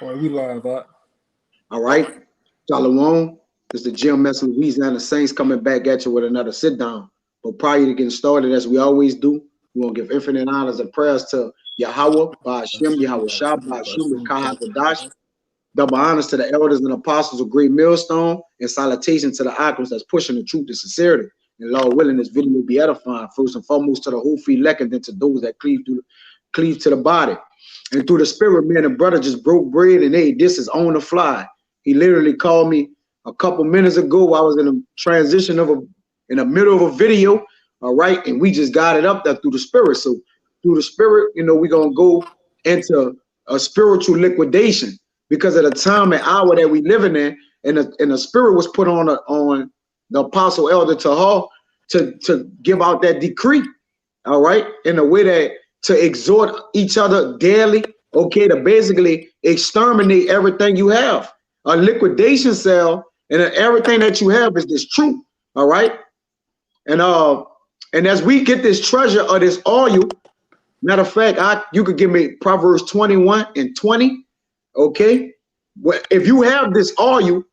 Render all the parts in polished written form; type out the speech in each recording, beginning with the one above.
All right, we live out. All right. Shalom. This is the Jim Mess Louisiana Saints coming back at you with another sit down. But prior to getting started, as we always do, we want to give infinite honors and prayers to Yahweh, Ba'ashem, Yahweh Shah, Ba'ashem, Kahakadash. Double honors to the elders and apostles of Great Millstone, and salutation to the icons that's pushing the truth and sincerity. And Lord willing, this video will be edifying, first and foremost to the whole free elect, and then to those that cleave to the body. And through the spirit, man and brother just broke bread and ate. This is on the fly. He literally called me a couple minutes ago. I was in a transition in the middle of a video, all right, and we just got it up there through the spirit. So through the spirit, we're gonna go into a spiritual liquidation because of the time and hour that we living in, and the spirit was put on the apostle elder Tahar to give out that decree, all right, in a way that to exhort each other daily, okay, to basically exterminate everything you have. A liquidation sale and everything that you have is this truth, all right? And as we get this treasure of this oil, matter of fact, you could give me Proverbs 21 and 20, okay? If you have this oil,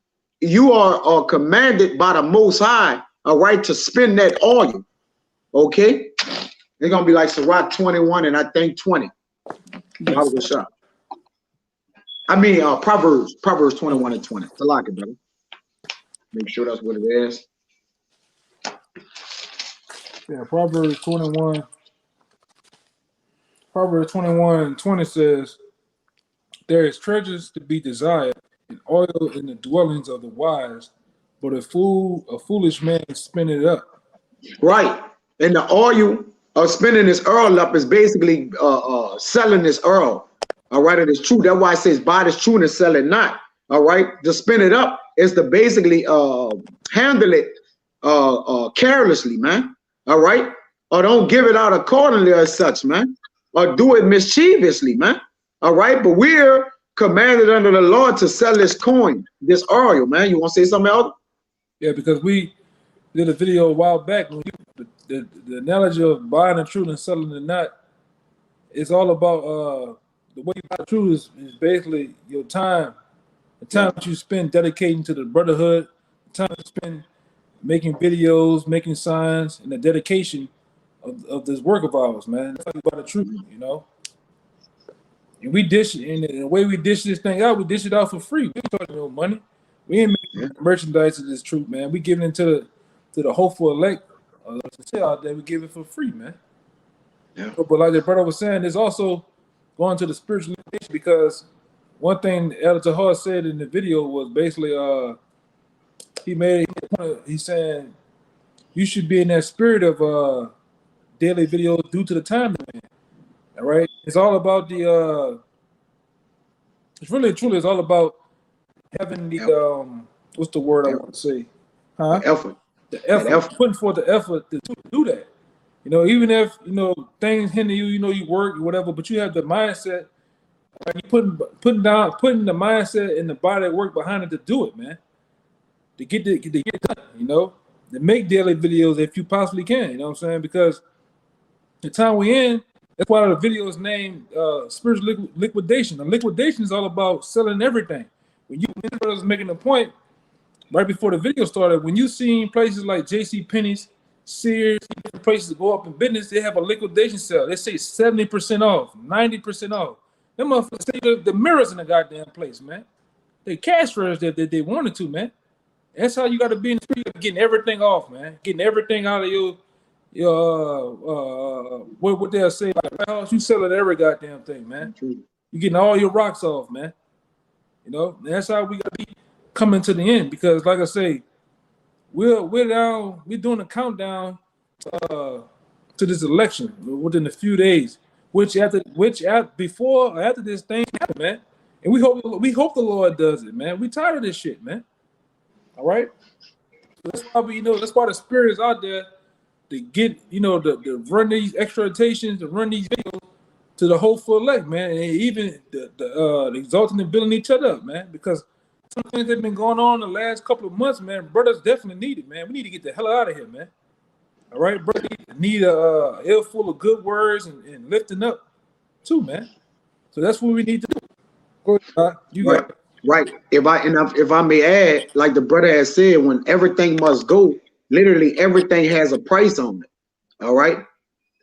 you are commanded by the Most High, all right, to spend that oil, okay? It's gonna be like Sirach 21 and I think 20. I mean Proverbs 21 and 20. To lock it, brother. Make sure that's what it is. Yeah, Proverbs 21. Proverbs 21 and 20 says, "There is treasures to be desired, and oil in the dwellings of the wise, but a foolish man spin it up." Right. And the oil of spinning this oil up is basically selling this oil. All right, it is true. That's why it says buy this true and sell it not. All right, to spin it up is to basically handle it carelessly, man. All right, or don't give it out accordingly as such, man, or do it mischievously, man. All right, but we're commanded under the Lord to sell this coin, this oil, man. You want to say something else? Yeah, because we did a video a while back when the analogy of buying the truth and selling the not. It's all about the way you buy the truth is basically your time, the time that you spend dedicating to the brotherhood, the time you spend making videos, making signs, and the dedication of this work of ours, man. That's how you buy the truth, And we dish it, and the way we dish this thing out, we dish it out for free. We ain't charging no money. We ain't making merchandise of this truth, man. We giving it to the hopeful elect. Out there, we give it for free, man. Yeah. But like the brother was saying, there's also going to the spiritual liquidation, because one thing Elder Tahar said in the video was basically he's saying you should be in that spirit of daily videos due to the time demand. All right, it's all about it's really truly it's all about having the what's the word I want to say? The effort, putting forth the effort to do that. Even if things hinder you, you work or whatever, but you have the mindset. Like you putting the mindset and the body work behind it to do it, man. To get done, to make daily videos if you possibly can. You know what I'm saying? Because the time we're in, that's why the video is named spiritual liquidation. The liquidation is all about selling everything. When I was making a point right before the video started, when you seen places like J.C. Penney's, Sears, different places to go up in business, they have a liquidation sale. They say 70% off, 90% off. Them motherfuckers say the mirrors in the goddamn place, man. They cash register that they wanted to, man. That's how you got to be in the street, getting everything off, man. Getting everything out of your what they'll say, like house, you selling every goddamn thing, man. You getting all your rocks off, man. That's how we got to be coming to the end, because like I say, we're doing a countdown to this election within a few days, which after before or after this thing happen, man. And we hope the Lord does it, man. We tired of this shit, man. All right. That's why that's why the spirit is out there to get to run these exhortations, to run these videos to the hopeful elect, man, and even the exalting and building each other up, man, because some things that have been going on in the last couple of months, man, brothers definitely need it, man. We need to get the hell out of here, man. All right, brother, need a ear full of good words and lifting up too, man. So that's what we need to do. Go ahead, you right, right. If I may add, like the brother has said, when everything must go, literally everything has a price on it. All right.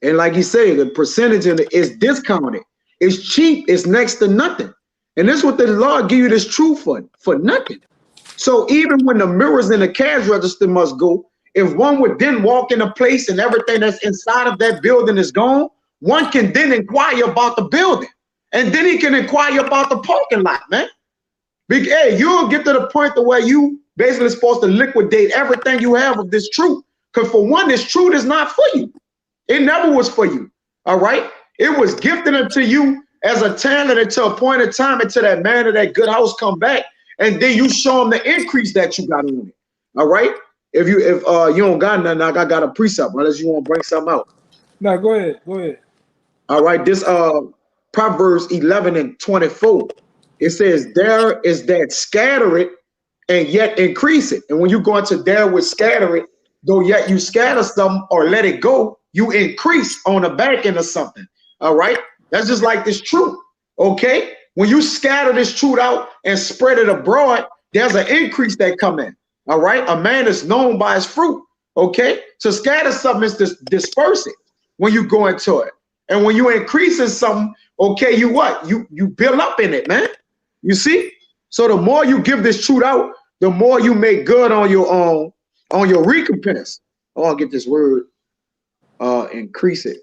And like you say, the percentage in it is discounted. It's cheap. It's next to nothing. And this is what the Lord give you this truth for nothing. So even when the mirrors in the cash register must go, if one would then walk in a place and everything that's inside of that building is gone, one can then inquire about the building. And then he can inquire about the parking lot, man. Hey, you'll get to the point to where you basically supposed to liquidate everything you have of this truth. Because for one, this truth is not for you. It never was for you. All right. It was gifted unto you as a talent until a point of time until that man of that good house come back. And then you show them the increase that you got on it. All right. If you don't got nothing, I got a precept unless you want to bring something out. No, go ahead. Go ahead. All right. This Proverbs 11:24. It says, there is that scatter it and yet increase it. And when you go into there with scatter it, though yet you scatter something or let it go, you increase on the back end of something. All right. That's just like this truth. Okay. When you scatter this truth out and spread it abroad, there's an increase that come in. All right. A man is known by his fruit. Okay. So scatter something is disperse it when you go into it. And when you increasing something, okay, you what? You build up in it, man. You see? So the more you give this truth out, the more you make good on your recompense. Oh, I'll get this word. Increase it.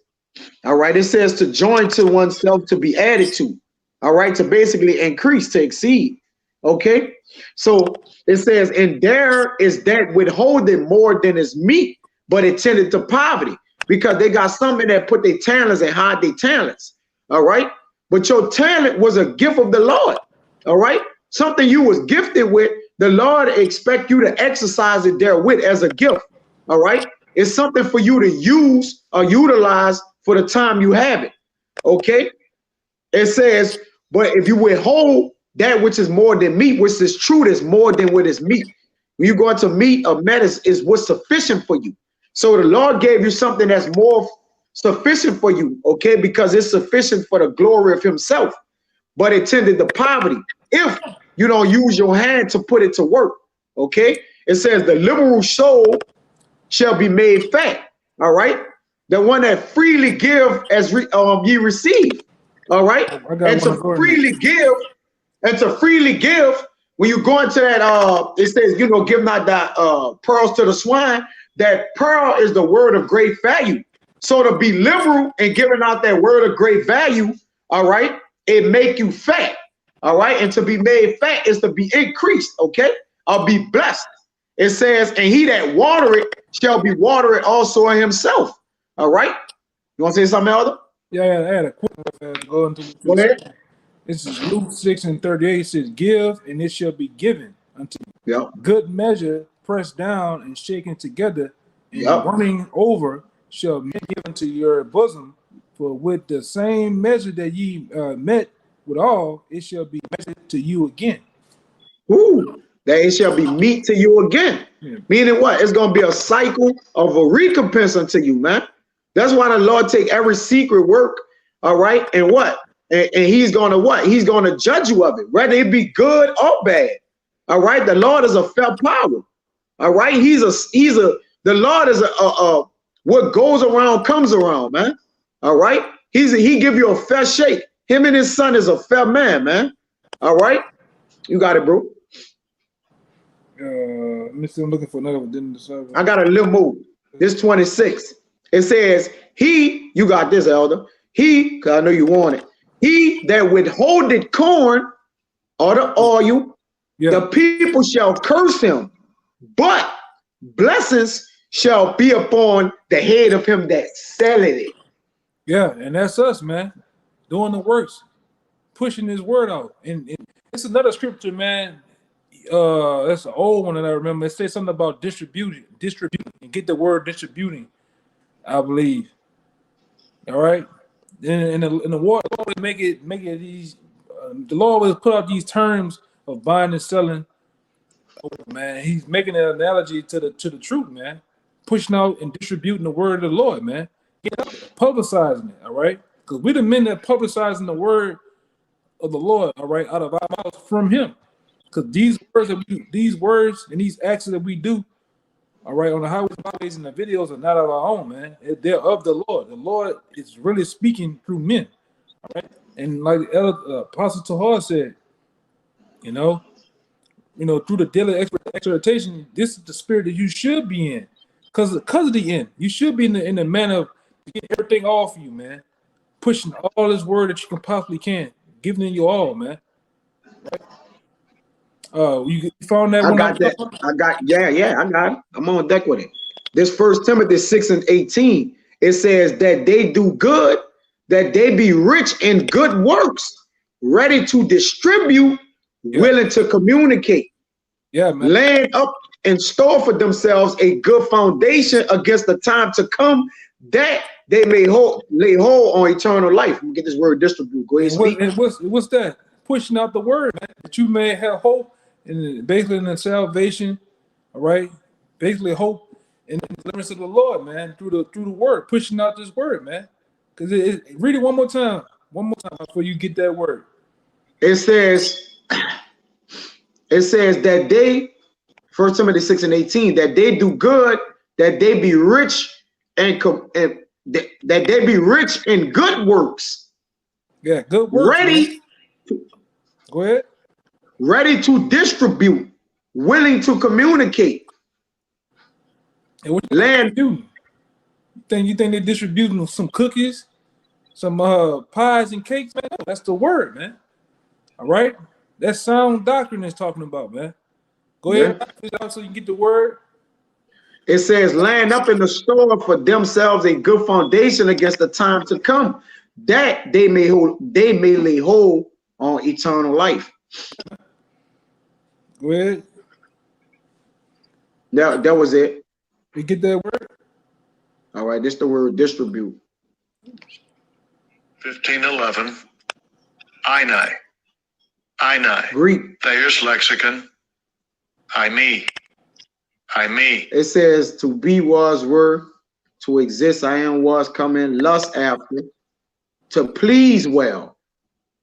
All right. It says to join to oneself, to be added to. All right. To basically increase, to exceed. Okay. So it says, and there is that withholding more than is meet, but it tended to poverty, because they got something that put their talents and hide their talents. All right. But your talent was a gift of the Lord. All right. Something you was gifted with, the Lord expect you to exercise it therewith as a gift. All right. It's something for you to use or utilize for the time you have it. Okay. It says, but if you withhold that which is more than meat, which is true, is more than what is meat. When you go into meat or medicine is what's sufficient for you. So the Lord gave you something that's more sufficient for you. Okay. Because it's sufficient for the glory of himself, but it tended to poverty if you don't use your hand to put it to work. Okay. It says the liberal soul shall be made fat. All right. The one that freely give as ye receive. All right. And to freely give, when you go into that, it says, give not that pearls to the swine. That pearl is the word of great value. So to be liberal and giving out that word of great value, all right, it make you fat. All right. And to be made fat is to be increased. Okay. I'll be blessed. It says, and he that water it shall be watered also in himself. All right. You want to say something, Elder? Yeah, I had a quick go into. Go ahead. This is Luke 6:38. It says, give, and it shall be given unto you. Yep. Good measure, pressed down and shaken together, and running over shall be given to your bosom. For with the same measure that ye met withal, it shall be measured to you again. Ooh, that it shall be meat to you again. Yeah. Meaning what? It's going to be a cycle of a recompense unto you, man. That's why the Lord take every secret work, all right, and what? And he's going to what? He's going to judge you of it, whether it be good or bad. All right. The Lord is a fair power. All right. The Lord is what goes around comes around, man. All right. He give you a fair shake. Him and his son is a fair man, man. All right. You got it, bro. Let me see. I'm looking for another one. I got a little more. This 26. It says, you got this, Elder. Because I know you want it. He that withholdeth corn or the oil, the people shall curse him, but blessings shall be upon the head of him that selleth it. Yeah, and that's us, man. Doing the works, pushing his word out. And it's another scripture, man. That's an old one that I remember. It says something about distributing, and get the word distributing, I believe. All right. And the Lord always make it these. The Lord always put out these terms of buying and selling. Oh, man, he's making an analogy to the truth, man. Pushing out and distributing the word of the Lord, man. Get out there, publicizing it, all right? Because we're the men that publicizing the word of the Lord, all right, out of our mouths from him. Because these words and these acts that we do, all right, on the highways and byways and the videos are not of our own, man. They're of the Lord. The Lord is really speaking through men, all right? And like Apostle Tahar said, you know, through the daily exhortation, this is the spirit that you should be in. Because of the end. You should be in the manner of getting everything off you, man. Pushing all this word that you can possibly can. Giving it you all, man. Right? You found that I one? got that. I got it. I'm on deck with it. This 1 Timothy 6:18, it says that they do good, that they be rich in good works, ready to distribute, willing to communicate. Yeah, man. Laying up and store for themselves a good foundation against the time to come, that they may lay hold on eternal life. Let me get this word distribute. Go ahead, speak. And what's that? Pushing out the word, man, that you may have hope in basically in the salvation, all right? Basically hope in the deliverance of the Lord, man, through the word, pushing out this word, man. Because read it one more time before you get that word. It says that they, 1 Timothy 6:18, that they do good, that they be rich and that they be rich in good works. Yeah, good works. Ready. Go ahead. Ready to distribute, willing to communicate. And what you do? You think they're distributing some cookies, some pies and cakes, man? No, that's the word, man. All right, that's sound doctrine is talking about, man. Go ahead, so you can get the word. It says, laying up in the store for themselves a good foundation against the time to come, that they may lay hold on eternal life. Go ahead. That was it. You get that word? All right, this is the word distribute. 1511. Einai. Greek. Thayer's lexicon. I me. It says to be, was, were, to exist, I am, was, coming, lust after, to please well.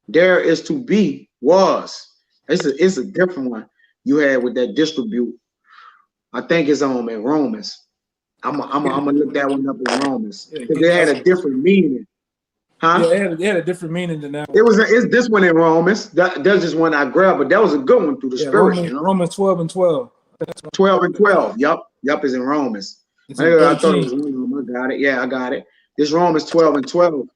There is to be, was. It's a different one you had with that distribute. I think it's in Romans. I'm gonna look that one up in Romans. Because it had a different meaning. Huh? Yeah, it had a different meaning than that one. It's this one in Romans. That's just one I grabbed, but that was a good one through the spirit. Romans 12:12. 12:12. Yup, is in Romans. I thought it was I got it. Yeah, I got it. This Romans 12:12.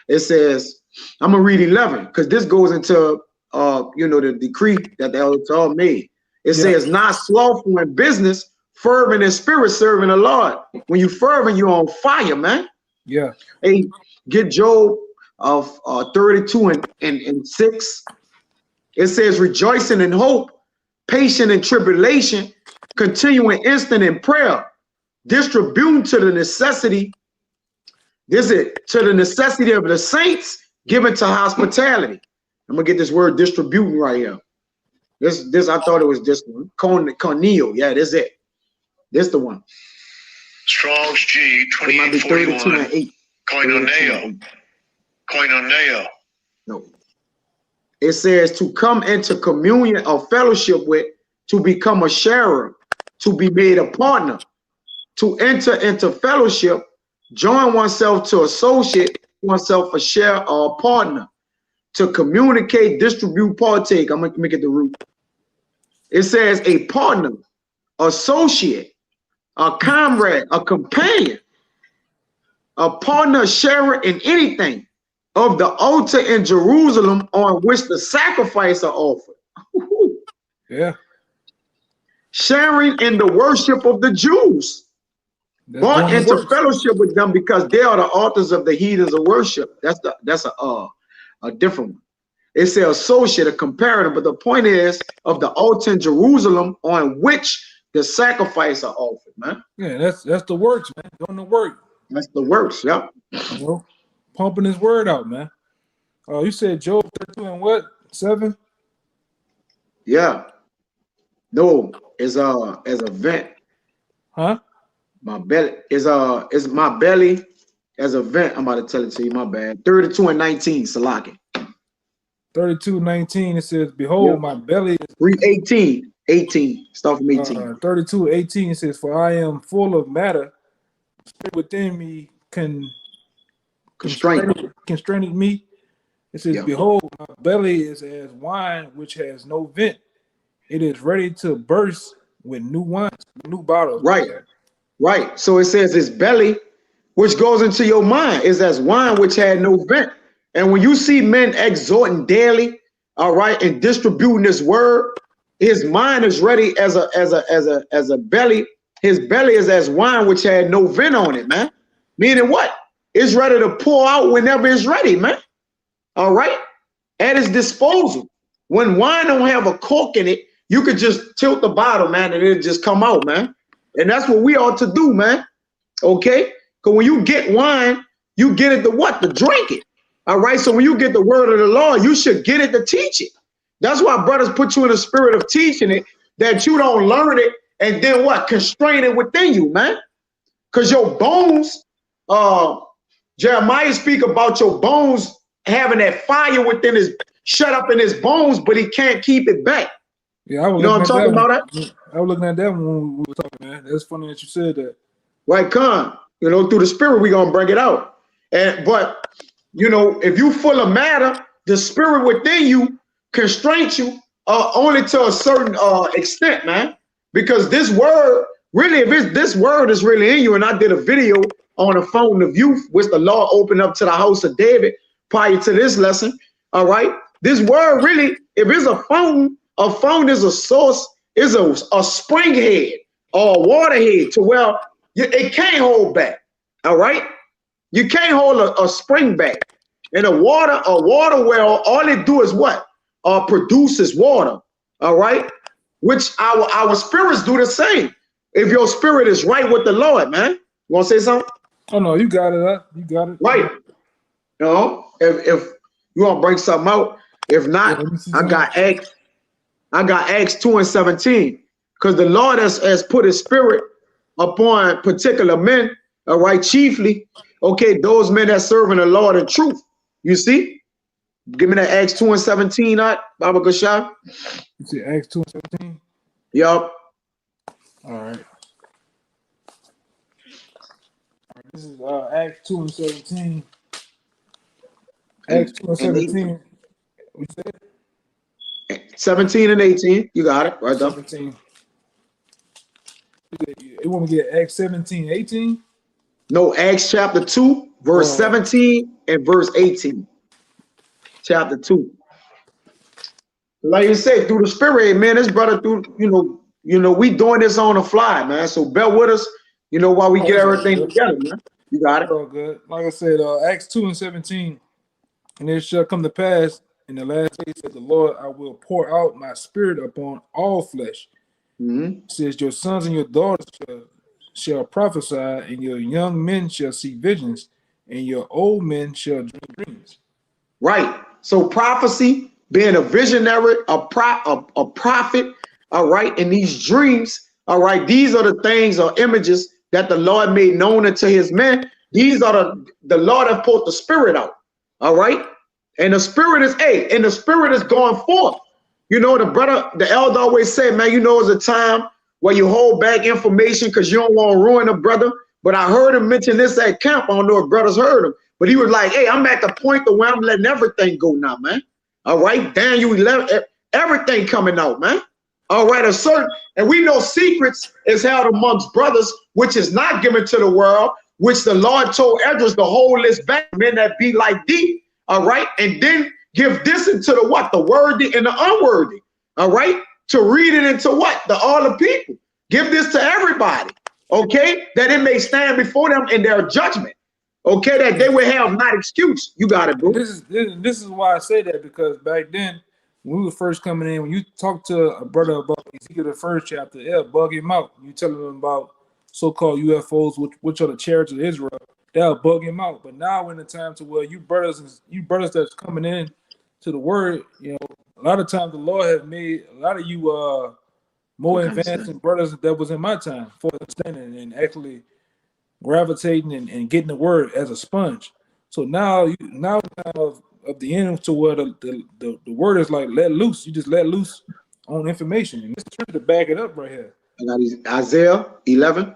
It says, I'm gonna read 11 because this goes into the decree that the elder Tom made. It says, not slothful in business, fervent in spirit, serving the Lord. When you fervent, you're on fire, man. Yeah. Hey, get Job of 32 and 6. It says, rejoicing in hope, patient in tribulation, continuing instant in prayer, distributing to the necessity. This is to the necessity of the saints, given to hospitality. I'm gonna get this word distributing right here. This I thought it was this one. Cornel. Yeah, this is it. This the one. Strong's G 2841. Koinoneo. No. It says to come into communion or fellowship with, to become a sharer, to be made a partner, to enter into fellowship, join oneself to associate oneself a share or a partner, to communicate, distribute, partake. I'm gonna make it the root. It says a partner, associate, a comrade, a companion, a partner, sharer in anything of the altar in Jerusalem on which the sacrifice are offered. Yeah. Sharing in the worship of the Jews. Brought into fellowship with them because they are the authors of the heathens of worship. That's a different one. It says associate, a comparative, but the point is of the altar in Jerusalem on which the sacrifice are offered, man. Yeah, that's the works, man. Doing the work. That's the works, yeah. Pumping his word out, man. Oh, you said Job 32 and what? 7? Yeah. No, it's as a vent. Huh? My belly is my belly as a vent. I'm about to tell it to you, my bad. 32 and 19, Salaki. 32:19, it says, "Behold, my belly is." Read 18. 18. Start from 18. 32:18 says, "For I am full of matter. Spirit within me constraining me." It says, "Behold, my belly is as wine which has no vent. It is ready to burst with new wine, new bottles." Right. Right. So it says his belly, which goes into your mind, is as wine which had no vent. And when you see men exhorting daily, all right, and distributing this word, his mind is ready as a belly. His belly is as wine which had no vent on it, man. Meaning what? It's ready to pour out whenever it's ready, man. All right, at his disposal. When wine don't have a cork in it, you could just tilt the bottle, man, and it'll just come out, man. And that's what we ought to do, man. Okay? Because when you get wine, you get it to what? To drink it. All right? So when you get the word of the Lord, you should get it to teach it. That's why brothers put you in a spirit of teaching it, that you don't learn it and then what? Constrain it within you, man. Because your bones, Jeremiah speak about your bones having that fire within his, shut up in his bones, but he can't keep it back. Yeah, I was, you know what I'm talking about? That? I was looking at that when we were talking, man. That's funny that you said that. Right, Con. You know, through the spirit, we're gonna bring it out. But you know, if you full of matter, the spirit within you constrains you only to a certain extent, man. Because this word, really, if this word is really in you, and I did a video on the fountain of youth, which the Lord opened up to the house of David prior to this lesson. All right, this word really, if it's a fountain is a source, is a spring head or a water head to where it can't hold back. All right, you can't hold a spring back. And a water well, all it do is what? Produces water. All right, which our spirits do the same. If your spirit is right with the Lord, man. You want to say something? Oh no, you got it. You got it. Right. You know, if you want to bring something out, if not, yeah, I got Acts 2:17, because the Lord has put his spirit upon particular men, all right, chiefly, okay, those men that serving the Lord in truth. You see? Give me that Acts 2:17, Baba Gashab. You see Acts 2:17? Yup. All right. This is Acts 2:17. Acts 2:17. We said 17 and 18. You got it right there. 17. You want me to get Acts 17:18? No, Acts chapter 2, verse 17 and verse 18. Chapter 2. Like you said, through the spirit, man, this brother through, you know, we doing this on the fly, man. So bear with us, you know, while we get everything together, man. You got it. All good. Like I said, Acts 2:17, and it shall come to pass in the last days, said the Lord, I will pour out my spirit upon all flesh. It says, your sons and your daughters shall prophesy, and your young men shall see visions, and your old men shall dream dreams. Right. So prophecy, being a visionary, a prophet, all right, and these dreams, all right, these are the things or images that the Lord made known unto his men. These are the Lord have poured the spirit out, all right? And the spirit is, and the spirit is going forth. You know, the elder always said, man, you know, it's a time where you hold back information because you don't want to ruin a brother. But I heard him mention this at camp. I don't know if brothers heard him, but he was like, hey, I'm at the point where I'm letting everything go now, man. All right, Daniel 11, everything coming out, man. All right, and we know secrets is held amongst brothers, which is not given to the world, which the Lord told Esdras to hold this back, men that be like thee, all right, and then give this into the what? The worthy and the unworthy, all right, to read it into what? All the people. Give this to everybody, okay, that it may stand before them in their judgment, okay, that they will have not excuse. You got it, bro. This is why I say that, because back then, when we were first coming in, when you talk to a brother about Ezekiel the first chapter, it'll bug him out. You tell him about so-called UFOs, which are the chariots of Israel, that'll bug him out. But now we're in the time to where you brothers that's coming in to the word, you know, a lot of times the Lord has made a lot of you more advanced than brothers that was in my time for understanding and actually gravitating and getting the word as a sponge. So now kind of of the end to where the word is like let loose. You just let loose on information. And this is to back it up right here. I got Isaiah 11.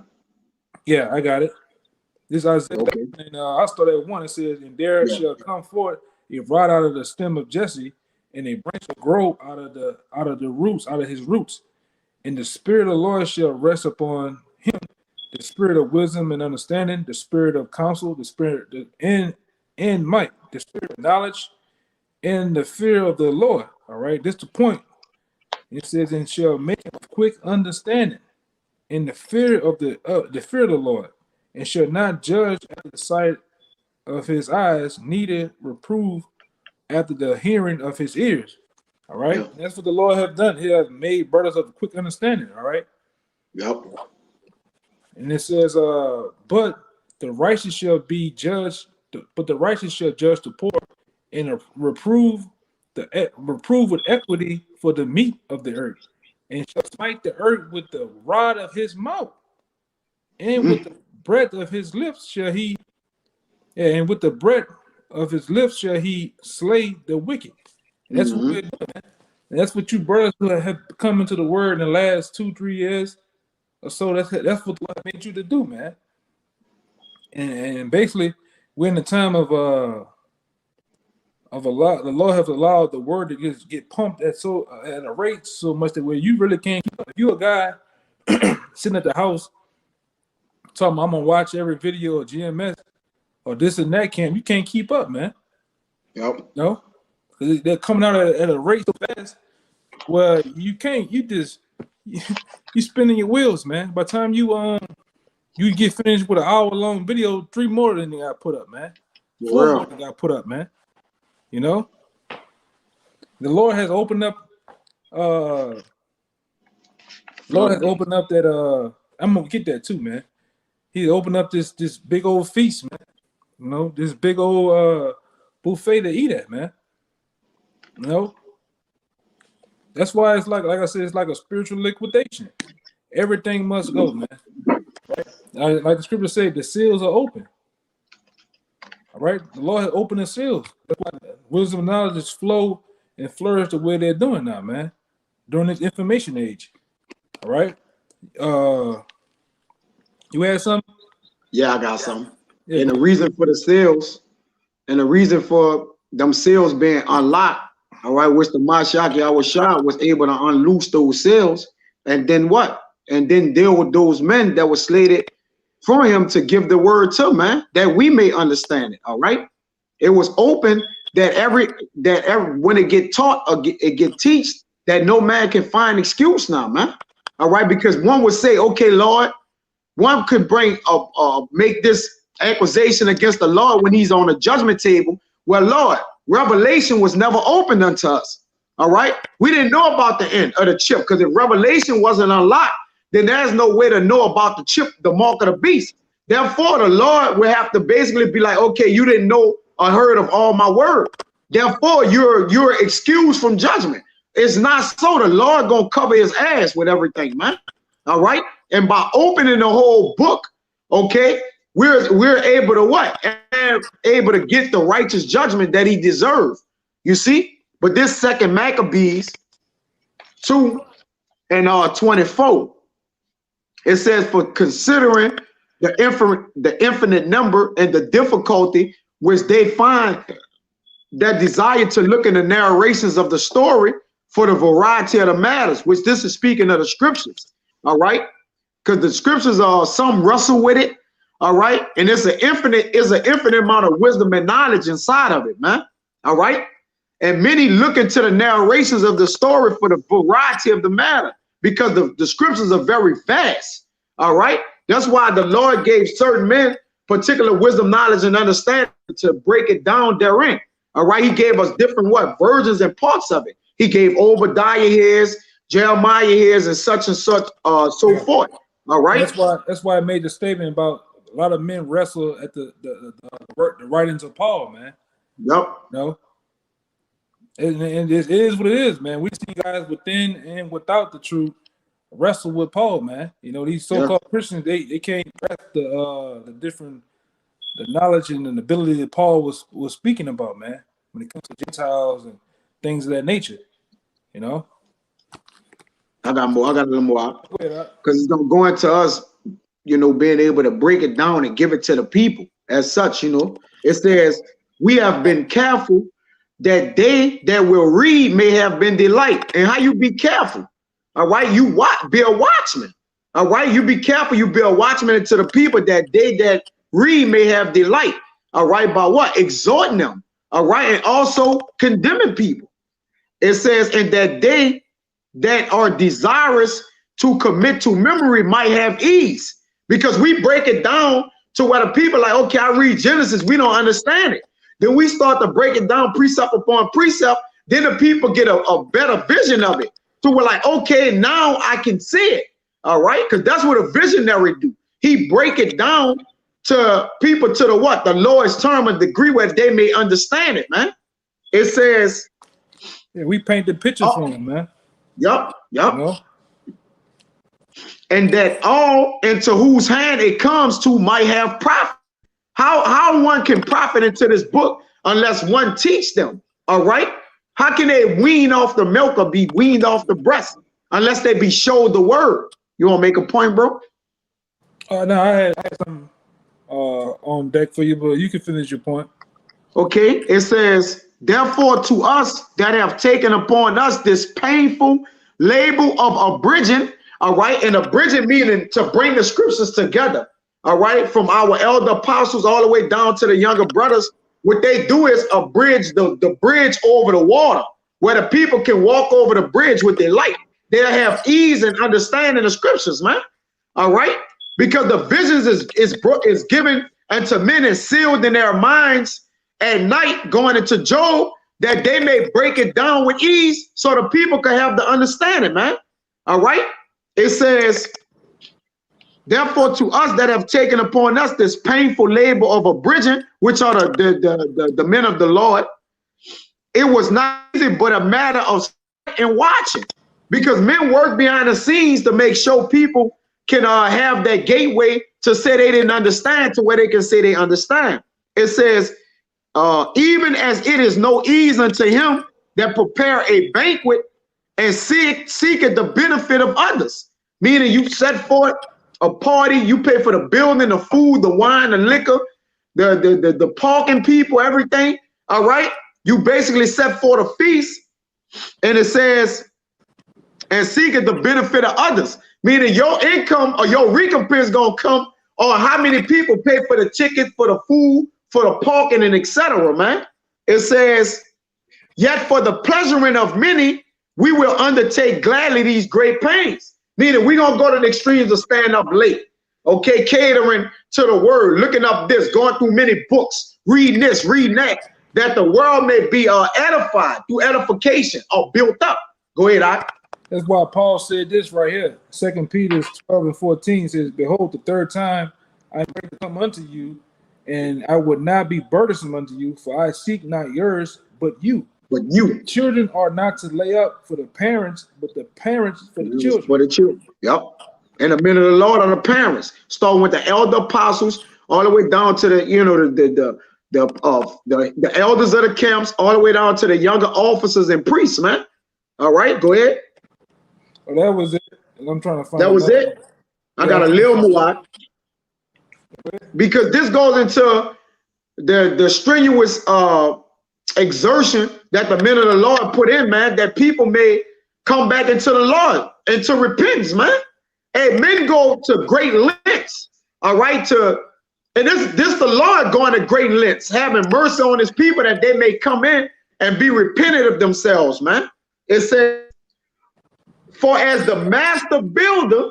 Yeah, I got it. This Isaiah, okay. And I'll start at 1. It says, "And there shall come forth a rod out of the stem of Jesse, and a branch shall grow out of the roots, out of his roots. And the Spirit of the Lord shall rest upon him, the Spirit of wisdom and understanding, the Spirit of counsel, the Spirit and might, the Spirit of knowledge, and the fear of the Lord." All right, this is the point. It says, "And shall make him of quick understanding, in the fear of the Lord, and shall not judge after the sight of his eyes, neither reprove after the hearing of his ears." All right, and that's what the Lord have done. He has made brothers of quick understanding. All right. Yep. And it says, "But the righteous shall be judged, but the righteous shall judge the poor, and reprove with equity for the meat of the earth, and shall smite the earth with the rod of his mouth, and with the breath of his lips shall he, and with the breath of his lips shall he slay the wicked." And that's what we're doing, man. And that's what you brothers who have come into the word in the last 2-3 years or so. That's what the Lord made you to do, man. And basically, we're in the time of a lot. The Lord has allowed the word to get pumped at a rate so much that where you really can't keep up. If you're a guy sitting at the house talking about, "I'm gonna watch every video of GMS or this and that," you can't keep up, man. Yep. No, because they're coming out at a rate so fast. Well, you can't. You spinning your wheels, man. By the time you get finished with an hour-long video, 3 more than they got put up, man. 4 more than got put up, man. You know, the Lord has opened up. That. I'm gonna get that too, man. He opened up this big old feast, man. You know, this big old buffet to eat at, man. You know, that's why it's like I said, it's like a spiritual liquidation. Everything must go, man. Right? Like the scripture said, the seals are open. All right, the Lord has opened the seals. That's why wisdom and knowledge just flow and flourish the way they're doing now, man. During this information age. All right. You had something? Yeah, I got something. Yeah. And the reason for the seals, and the reason for them seals being unlocked, all right, which the Mashiach Yahushua was able to unloose those seals, and then what? And then deal with those men that were slated for him to give the word to, man, that we may understand it. All right. It was open that every when it get taught or it get teached, that no man can find excuse now, man. All right, because one would say, okay, Lord, one could bring make this accusation against the Lord when he's on the judgment table. Well, Lord, revelation was never opened unto us. All right, we didn't know about the end of the chip, because if revelation wasn't unlocked, then there's no way to know about the chip, the mark of the beast. Therefore, the Lord will have to basically be like, okay, you didn't know or heard of all my word. Therefore, you're excused from judgment. It's not so. The Lord gonna cover his ass with everything, man. All right. And by opening the whole book, okay, we're able to what? And able to get the righteous judgment that he deserved. You see? But this second Maccabees 2 and 24, it says, for considering the infinite number and the difficulty which they find that desire to look in the narrations of the story for the variety of the matters, which this is speaking of the scriptures. All right. Because the scriptures are, some wrestle with it. All right. And it's an infinite amount of wisdom and knowledge inside of it, man. All right. And many look into the narrations of the story for the variety of the matter, because the scriptures are very vast. All right. That's why the Lord gave certain men particular wisdom, knowledge, and understanding to break it down therein. All right. He gave us different versions and parts of it. He gave Obadiah his, Jeremiah his, and such, so forth. All right. That's why I made the statement about a lot of men wrestle at the writings of Paul, man. Yep. No. And it is what it is, man. We see guys within and without the truth wrestle with Paul, man. You know, these so-called Christians, they can't grasp the knowledge and the ability that Paul was speaking about, man. when it comes to Gentiles and things of that nature. You know. I got more. I got a little more. Because it's gonna go into us, you know, being able to break it down and give it to the people as such. You know, it says we have been careful that they that will read may have been delight. And how you be careful? All right, you be a watchman. All right, you be careful. You be a watchman to the people that they that read may have delight. All right, by what? Exhorting them. All right, and also condemning people. It says, and that they that are desirous to commit to memory might have ease, because we break it down to where the people like, okay, I read Genesis, we don't understand it. Then we start to break it down precept upon precept. Then the people get a better vision of it. So we're like, okay, now I can see it. All right, because that's what a visionary do. He break it down to people to the what? The lowest term and degree where they may understand it, man. It says, yeah, we paint the picture for them, man. Yep. You know? And that all into whose hand it comes to might have profit. How one can profit into this book unless one teach them? All right. How can they wean off the milk or be weaned off the breast unless they be showed the word? You want to make a point, bro? No, I had some on deck for you, but you can finish your point. Okay. It says, therefore, to us that have taken upon us this painful labor of abridging, all right, and abridging meaning to bring the scriptures together, all right, from our elder apostles all the way down to the younger brothers. What they do is abridge the bridge over the water, where the people can walk over the bridge with their light. They'll have ease and understanding the scriptures, man. All right, because the visions is given unto men and sealed in their minds at night, going into Job, that they may break it down with ease so the people can have the understanding, man. All right. It says, therefore, to us that have taken upon us this painful labor of abridging, which are the men of the Lord, it was not easy, but a matter of and watching, because men work behind the scenes to make sure people can have that gateway to say they didn't understand to where they can say they understand. It says, even as it is no ease unto him that prepare a banquet and seeketh the benefit of others. Meaning you set forth a party, you pay for the building, the food, the wine, the liquor, the parking people, everything. All right. You basically set forth a feast, and it says, and seeketh the benefit of others. Meaning your income or your recompense gonna come on how many people pay for the ticket, for the food, for the parking, and etc. Man. It says, yet for the pleasuring of many, we will undertake gladly these great pains. Meaning we're gonna go to the extremes of staying up late, okay, catering to the word, looking up this, going through many books, reading this, reading that the world may be edified through edification or built up. Go ahead, Ike. That's why Paul said this right here. 2 Peter 12:14 says, behold, the third time I am ready to come unto you, and I would not be burdensome unto you, for I seek not yours, but you. But you. Children are not to lay up for the parents, but the parents for the children. For the children. Yep. And the men of the Lord are the parents. Starting with the elder apostles, all the way down to the, you know, the elders of the camps, all the way down to the younger officers and priests, man. All right, go ahead. Well, that was it. I'm trying to find that was it. I got a little more, because this goes into the strenuous exertion that the men of the Lord put in, man, that people may come back into the Lord, into repentance, man. And men go to great lengths, all right, and this the Lord going to great lengths, having mercy on his people that they may come in and be repentant of themselves, man. It says, for as the master builder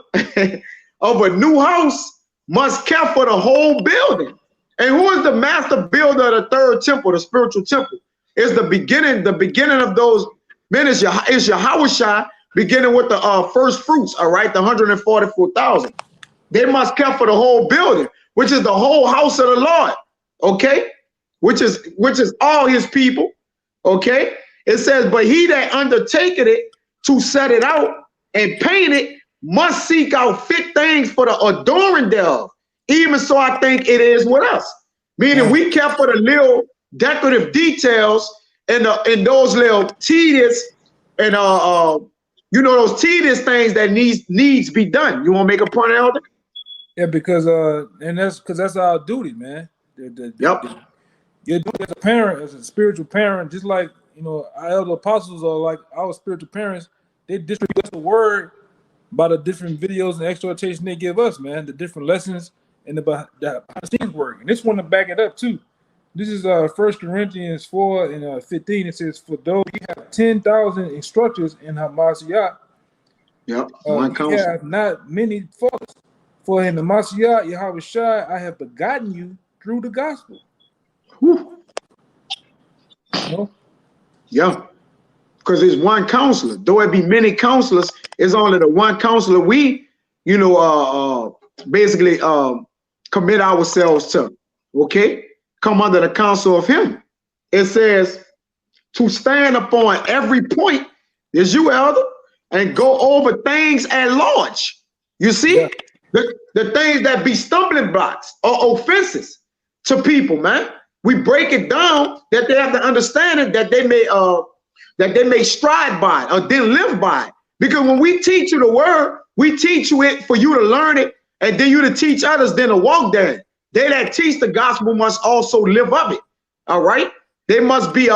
of a new house must care for the whole building. And who is the master builder of the third temple, the spiritual temple? Is the beginning of those men is Yahushua, beginning with the first fruits, all right, the 144,000. They must care for the whole building, which is the whole house of the Lord, okay, which is all his people, okay. It says, but he that undertaketh it to set it out and paint it must seek out fit things for the adoring thereof. Even so, I think it is with us. Meaning we care for the little decorative details in those little tedious and you know, those tedious things that needs be done. You want to make a point, Elder? Yeah, because that's our duty, man. Yep. Your duty as a parent, as a spiritual parent, just like, you know, our elder apostles are like our spiritual parents. They distribute us the word by the different videos and exhortation they give us, man. The different lessons and the behind the scenes work. And this one to back it up too. This is 1 Corinthians 4 and 15. It says, "For though you have 10,000 instructors in Hamashiach, yep, one you counsel. have not many faults. For in the Hamashiach Yahweh Shai, I have begotten you through the gospel." Whew. You know? Yeah, because there's one counselor. Though it be many counselors, it's only the one counselor we, you know, basically commit ourselves to. Okay, come under the counsel of him. It says to stand upon every point is you, elder, and go over things at large. You see, yeah. the things that be stumbling blocks or offenses to people, man. We break it down that they have to understand it, that they may stride by it or then live by it. Because when we teach you the word, we teach you it for you to learn it, and then you to teach others, then to walk there. They that teach the gospel must also live of it. All right, they must be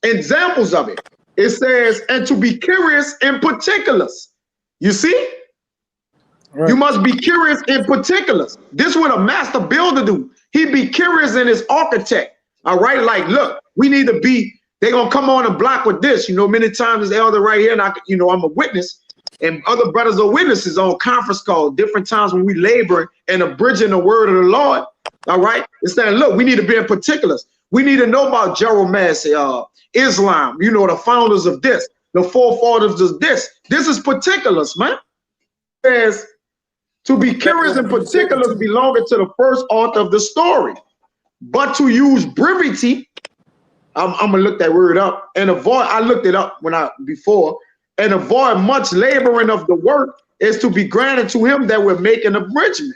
examples of it. It says, and to be curious in particulars. You see, right. You must be curious in particulars. This is what a master builder do. He be curious in his architect. All right, like, look, we need to be. They're gonna come on a block with this. You know, many times this elder right here, and I'm a witness, and other brothers are witnesses on conference call. Different times when we labor and abridging the word of the Lord. All right, it's saying, look, we need to be in particulars. We need to know about Jeremiah, Islam. You know, the founders of this, the forefathers of this. This is particulars, man. It says to be curious in particulars belonging to the first author of the story, but to use brevity. I'm gonna look that word up and avoid. I looked it up before and avoid much laboring of the work is to be granted to him that will make an abridgment.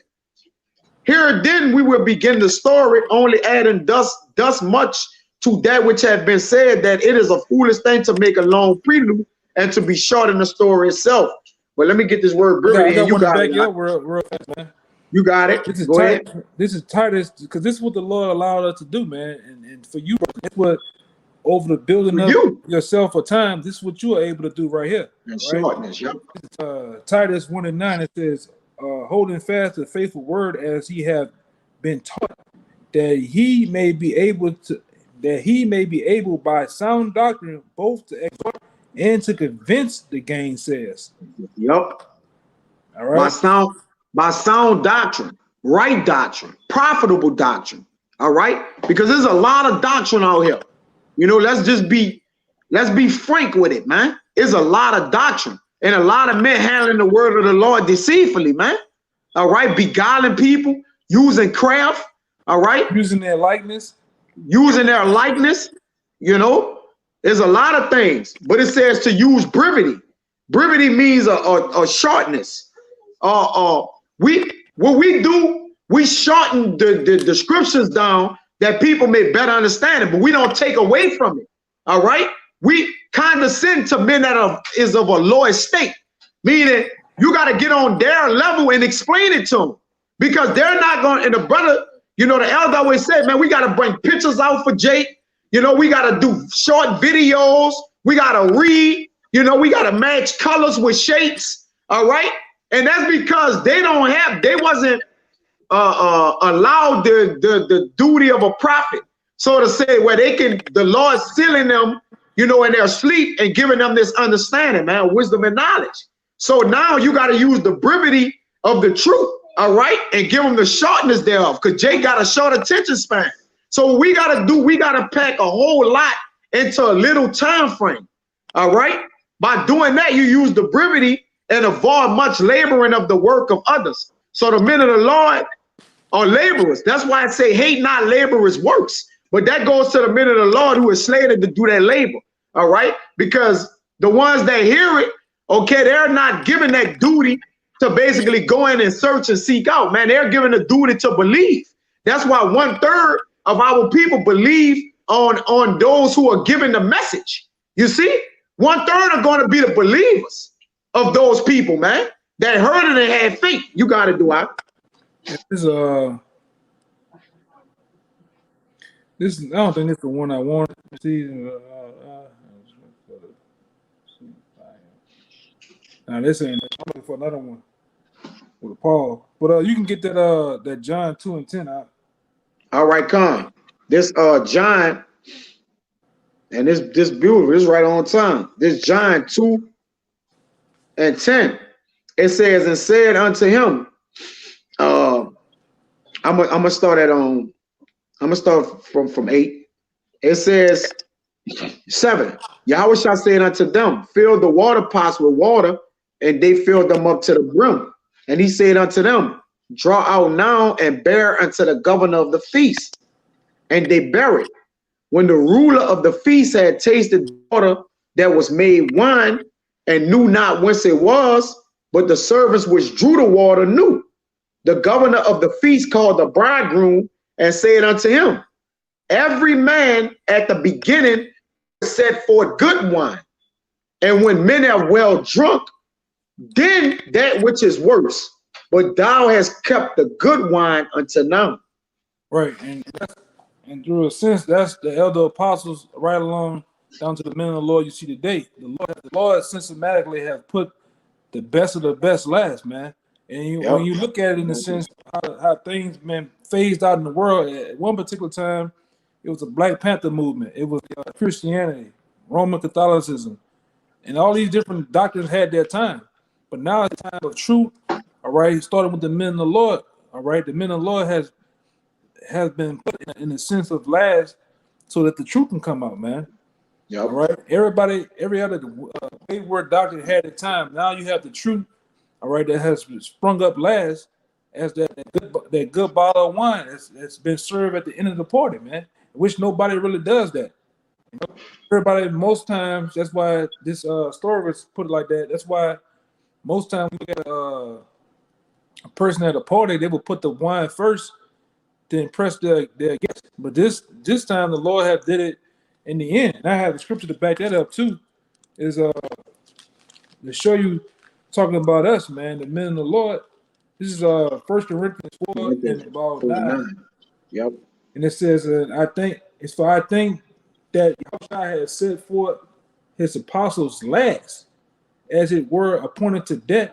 Here then we will begin the story, only adding thus much to that which had been said, that it is a foolish thing to make a long prelude and to be short in the story itself. Well, let me get this word brevity. You got it. Real fast, man. You got it. Go ahead. This is Titus, because this is what the Lord allowed us to do, man. And for you, it's what over the building up yourself for time. This is what you are able to do right here. And shortness, yep. Titus 1:9. It says, holding fast the faithful word as he have been taught, that he may be able by sound doctrine both to exhort and to convince the gainsayers. Yep. All right. By sound doctrine, right doctrine, profitable doctrine. All right, because there's a lot of doctrine out here. You know, let's be frank with it, man. There's a lot of doctrine and a lot of men handling the word of the Lord deceitfully, man. All right, beguiling people, using craft. All right, using their likeness. You know. There's a lot of things, but it says to use brevity. Brevity means a shortness. What we do, we shorten the scriptures down that people may better understand it, but we don't take away from it. All right, we condescend to men that is of a low estate, meaning you got to get on their level and explain it to them, because they're not going. And the brother, you know, the elder always said, man, we got to bring pictures out for Jake. You know, we got to do short videos. We got to read. You know, we got to match colors with shapes. All right. And that's because they wasn't allowed the duty of a prophet. So to say, where the Lord sealing them, you know, in their sleep and giving them this understanding, man, wisdom and knowledge. So now you got to use the brevity of the truth. All right. And give them the shortness thereof, because Jake got a short attention span. So what we got to pack a whole lot into a little time frame. All right. By doing that, you use the brevity and avoid much laboring of the work of others. So the men of the Lord are laborers. That's why I say hate not laborers' works. But that goes to the men of the Lord who are slated to do that labor. All right. Because the ones that hear it, okay, they're not given that duty to basically go in and search and seek out. Man, they're given the duty to believe. That's why 1/3 of our people believe on those who are giving the message. You see, 1/3 are going to be the believers of those people, man, that heard it and had faith. You got to do it. This I don't think it's the one I wanted to see. Now this ain't. I'm looking for another one with Paul. But you can get that John 2:10 out. All right, come. This John, and this beautiful. This right on time. This John 2:10. It says, and said unto him, I'm gonna start at I'm gonna start from 8. It says 7. Yahweh shall say unto them, fill the water pots with water, and they filled them up to the brim. And he said unto them, draw out now and bear unto the governor of the feast. And they bare it. When the ruler of the feast had tasted the water that was made wine, and knew not whence it was, but the servants which drew the water knew. The governor of the feast called the bridegroom and said unto him, every man at the beginning set forth good wine, and when men have well drunk, then that which is worse. But thou hast kept the good wine until now. Right, and through a sense, that's the elder apostles right along down to the men of the Lord you see today. The Lord systematically have put the best of the best last, man. And when you look at it in the sense how things, man, phased out in the world, at one particular time, it was a Black Panther movement. It was Christianity, Roman Catholicism, and all these different doctrines had their time. But now it's time of truth. All right, starting with the men of the Lord. All right, the men of the Lord has been put in a sense of last, so that the truth can come out, man. Yep. All right, every other word doctrine had a time. Now you have the truth. All right, that has sprung up last as that good bottle of wine that's been served at the end of the party, man. Which nobody really does that. You know? Everybody, most times, that's why this story was put like that. That's why most times we get a person at a party, they will put the wine first to impress their guests. But this time the Lord have did it in the end. And I have the scripture to back that up too. Is to show you, talking about us, man, the men of the Lord. This is 1 Corinthians 4 and about 9. Yep. And it says, I think that Yahweh has set forth his apostles last, as it were appointed to death.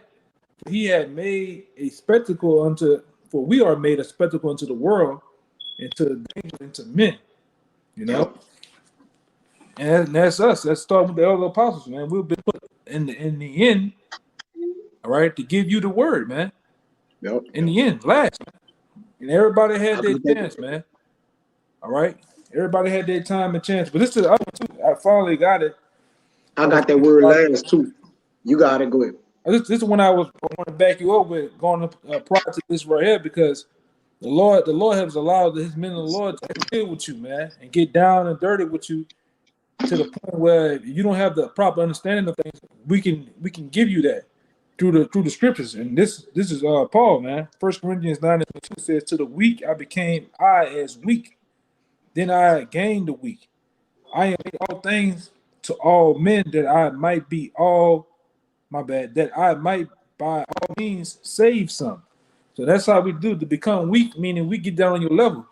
He had made a spectacle for we are made a spectacle unto the world, and to men. You know? Yep. And that's us. Let's start with the other apostles, man. We've been put in the end, all right, to give you the word, man. Yep. In the end, last, man. And everybody had their chance, man. All right, everybody had their time and chance. But this is the other two. I finally got it. I got that word last too. You got it. Go ahead. This is when I want to back you up with going prior to this right here, because the Lord has allowed his men of the Lord to deal with you, man, and get down and dirty with you to the point where you don't have the proper understanding of things. We can give you that through the scriptures. And this is Paul, man. 1 Corinthians 9:22 says, to the weak I became as weak, then I gained the weak. I am all things to all men, that I might be that I might by all means save some. So that's how we do to become weak, meaning we get down on your level.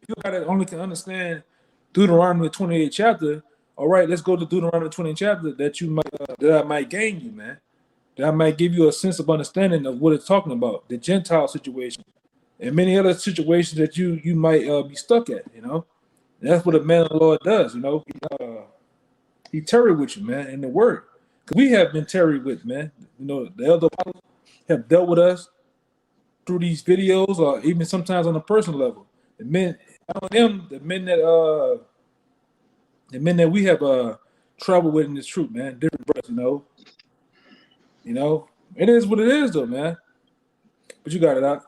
You gotta only can understand Deuteronomy 28 chapter. All right, let's go to Deuteronomy 20 chapter that I might gain you, man. That I might give you a sense of understanding of what it's talking about, the Gentile situation, and many other situations that you might be stuck at. You know, and that's what a man of the Lord does. You know, he tarry with you, man, in the word. Because we have been tarried with, man. You know, the elder apostles have dealt with us through these videos, or even sometimes on a personal level. The men, the men that we have trouble with in this truth, man. Different brothers, you know. You know, it is what it is, though, man. But you got it out.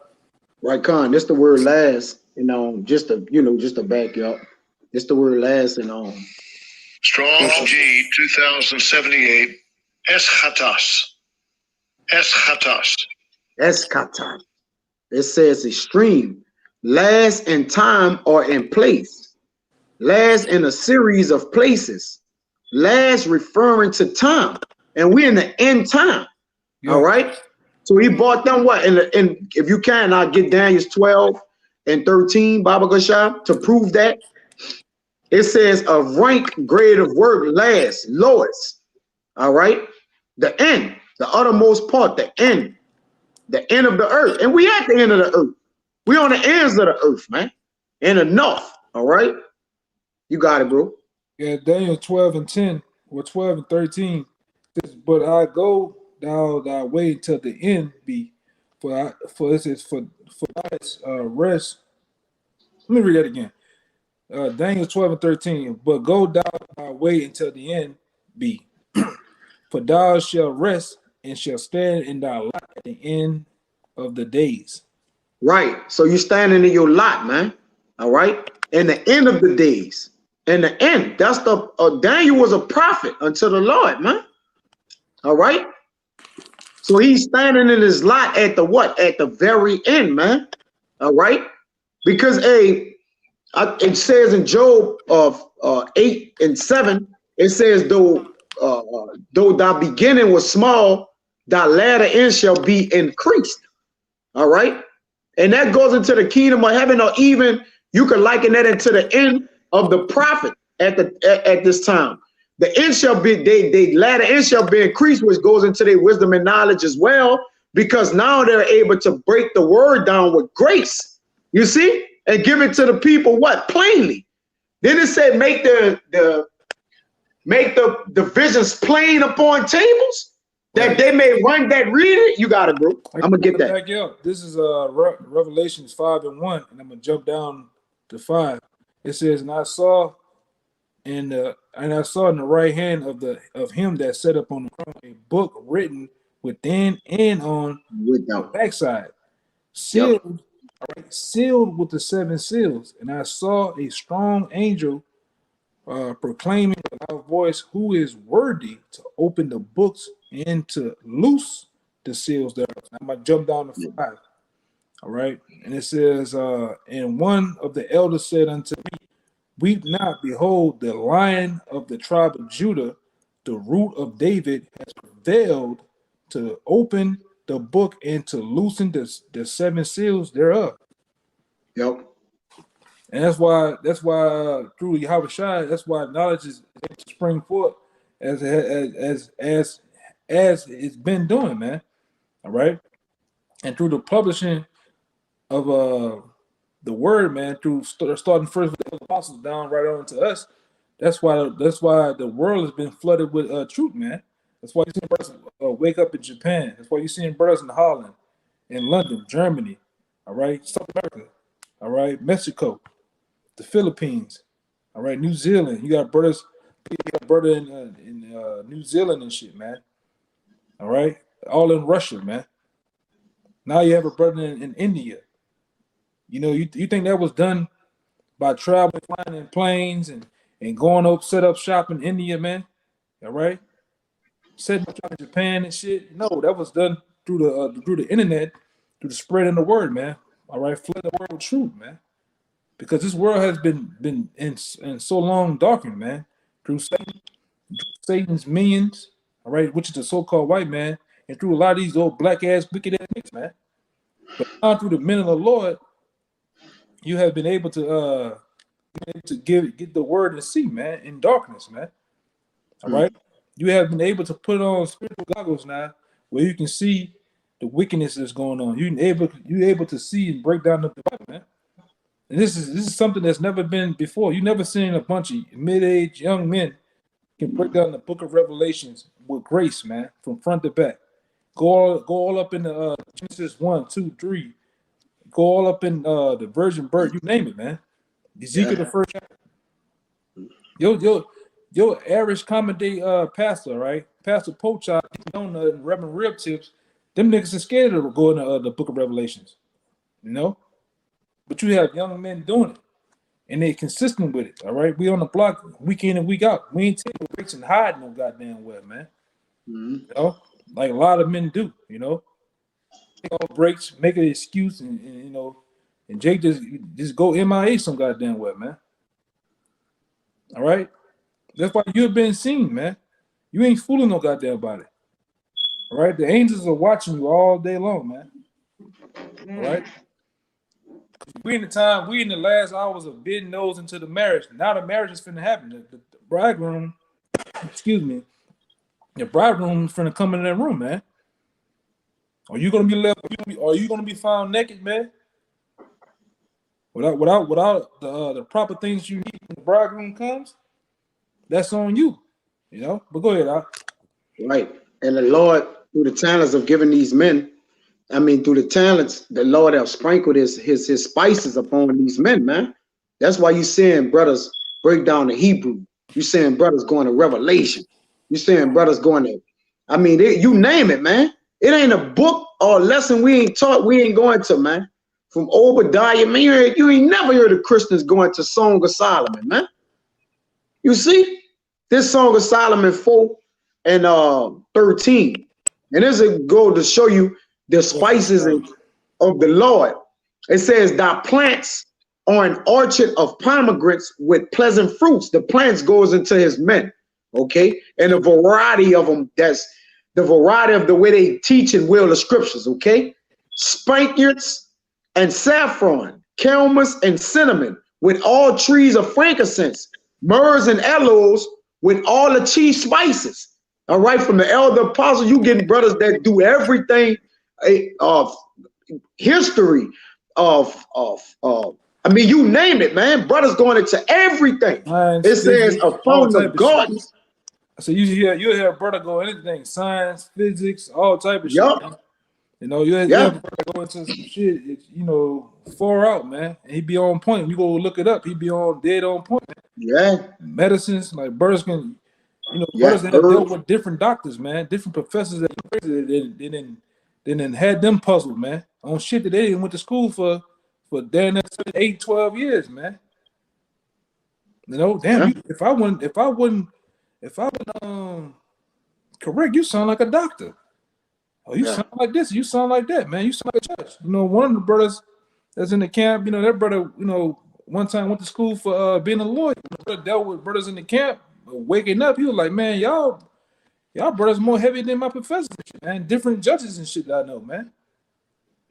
Right, Con. That's the word last, just to back you up. It's the word last, Strong's G 2078. Eschatos. Eschatos. Eschatos. It says extreme, last in time or in place. Last in a series of places. Last referring to time. And we're in the end time. Yeah. All right. So he bought them what? And if you can, I'll get Daniel 12 and 13, Baba Gashab, to prove that. It says a rank grade of work, last, lowest. All right. The end, the uttermost part, the end of the earth. And we at the end of the earth. We on the ends of the earth, man. And enough. All right. You got it, bro. Yeah, Daniel 12 and 10 or 12 and 13 says, but I go thou thy way till the end be, for it says for thy rest. Let me read that again. Daniel 12 and 13, but go thou thy way until the end be, for thou shalt rest and shall stand in thy lot at the end of the days. Right. So you're standing in your lot, man. All right. In the end of the days. In the end. That's the Daniel was a prophet unto the Lord, man. All right. So he's standing in his lot at the what? At the very end, man. All right. Because it says in Job of 8 and 7, it says, though thy beginning was small, thy latter end shall be increased. All right. And that goes into the kingdom of heaven, or even you could liken that into the end of the prophet at this time. The end shall be, they latter end shall be increased, which goes into their wisdom and knowledge as well, because now they're able to break the word down with grace. You see? And give it to the people what? Plainly. Then it said make the visions plain upon tables, that they may run that read it. You got it, bro. I'm gonna get that. Back up. This is Revelations 5 and 1, and I'm gonna jump down to 5. It says, and I saw in the right hand of him that sat up on the throne a book written within and on the backside, sealed, sealed with the 7 seals. And I saw a strong angel proclaiming with a loud voice, who is worthy to open the books and to loose the seals thereof. I'm gonna jump down to 5. All right. And it says, and one of the elders said unto me, weep not, behold, the Lion of the tribe of Judah, the root of David, has prevailed to open the book and to loosen the 7 seals thereof. Yep. And that's why through Yahweh Shai, that's why knowledge is able to spring forth as it's been doing, man. All right. And through the publishing of the word, man, through starting first with the apostles down right on to us. That's why the world has been flooded with truth, man. That's why you see brothers wake up in Japan. That's why you seeing brothers in Holland, in London, Germany, all right, South America, all right, Mexico, the Philippines, all right, New Zealand. You got brothers, brother in New Zealand and shit, man. All right, all in Russia, man. Now you have a brother in India. You know, you think that was done by traveling, flying in planes and going up, set up shop in India, man? All right, setting up shop in Japan and shit. No, that was done through the internet, through the spread of the word, man. All right, flood the world with truth, man. Because this world has been in so long darkened, man, through Satan's minions, all right, which is the so-called white man, and through a lot of these old black ass wicked ass niggas, man. But now through the men of the Lord, you have been able to get the word and see, man, in darkness, man. All right, you have been able to put on spiritual goggles now, where you can see the wickedness that's going on. You're able to see and break down the Bible, man. And this is something that's never been before. You never seen a bunch of mid-aged young men can break down the book of Revelations with grace, man, from front to back. Go all up in the Genesis 1, 2, 3. Go all up in the virgin birth, you name it, man. Ezekiel the first chapter. Your average common day pastor, right? Pastor Pochop, on the Reverend Rib Tips, them niggas are scared to go in the book of Revelations. You know? But you have young men doing it. And they're consistent with it. All right. We on the block week in and week out. We ain't taking breaks and hiding no goddamn well, man. You know, like a lot of men do, you know. Take all breaks, make an excuse, and you know, and Jake just go MIA some goddamn well, man. All right? That's why you've been seen, man. You ain't fooling no goddamn body. All right? The angels are watching you all day long, man. All right? We in the last hours of bidding those into the marriage. Now the marriage is finna happen. The bridegroom, excuse me, the bridegroom's finna come in that room, man. Are you gonna be left? Are you gonna be found naked, man? Without the proper things you need when the bridegroom comes, that's on you. You know. But go ahead, Right. And the Lord, through the talents of giving these men, through the talents, the Lord have sprinkled his spices upon these men, man. That's why you seeing brothers break down the Hebrew. You seeing brothers going to Revelation. You seeing brothers going to, you name it, man. It ain't a book or a lesson we ain't taught, we ain't going to, man. From Obadiah, man, you ain't never heard of Christians going to Song of Solomon, man. You see, this Song of Solomon 4 and 13. And this is go to show you the spices of the Lord. It says, thy plants are an orchard of pomegranates with pleasant fruits. The plants goes into his men, okay? And a variety of them, that's the variety of the way they teach and will the scriptures, okay? Spankiards and saffron, calamus and cinnamon, with all trees of frankincense, myrrhs and aloes, with all the chief spices. All right, from the elder apostle, you getting brothers that do everything of history you name it, man. Brothers going into everything. It says a fountain of gardens. So you'll hear a brother go anything, science, physics, all type of shit. Man. You know, you'll hear a brother go into some shit, far out, man. And he be on point. You go look it up, he be on dead on point. Man. Yeah. Medicines, like brothers can, brothers that have dealt with different doctors, man, different professors that then had them puzzled, man, on shit that they went to school for damn 8, 12 years, man. If I wouldn't correct, you sound like a doctor. Oh, you sound like this, you sound like that, man. You sound like a judge. One of the brothers that's in the camp, that brother, one time went to school for being a lawyer. Dealt with brothers in the camp, waking up, he was like, man, y'all brothers more heavy than my professors, man. Different judges and shit that I know, man.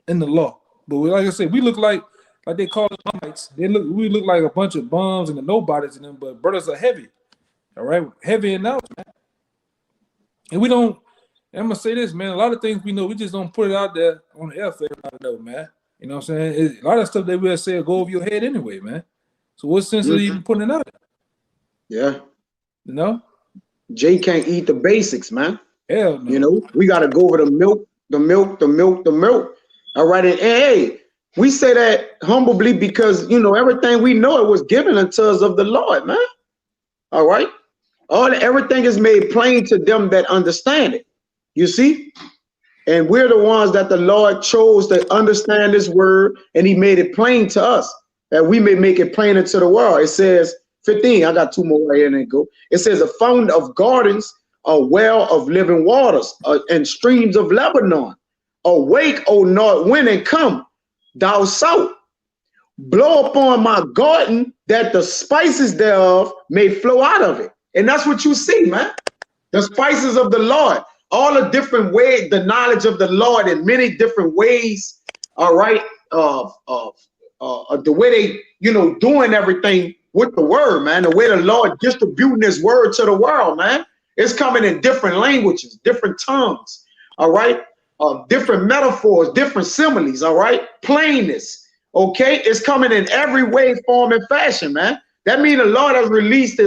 In the law. But like I said, we look like they call us Mites. We look like a bunch of bums and the nobodies in them, but brothers are heavy. All right, heavy and out, man. And we don't. I'm gonna say this, man. A lot of things we know, we just don't put it out there on the air for everybody to know, man. You know what I'm saying? A lot of stuff they will say will go over your head anyway, man. So what's sense of even putting it out there? Yeah. Jay can't eat the basics, man. Hell no. We gotta go over the milk. All right, and hey, we say that humbly because everything we know it was given unto us of the Lord, man. All right, everything is made plain to them that understand it. You see, and we're the ones that the Lord chose to understand His word, and He made it plain to us that we may make it plainer to the world. It says 15. I got 2 more right here, and then go. It says a fountain of gardens, a well of living waters, and streams of Lebanon. Awake, O north wind, and come, thou south. Blow upon my garden, that the spices thereof may flow out of it. And that's what you see, man. The spices of the Lord, all the different ways, the knowledge of the Lord in many different ways. All right, the way they, doing everything with the word, man. The way the Lord distributing His word to the world, man. It's coming in different languages, different tongues. All right. Different metaphors, different similes, all right? Plainness, okay? It's coming in every way, form, and fashion, man. That means the Lord has released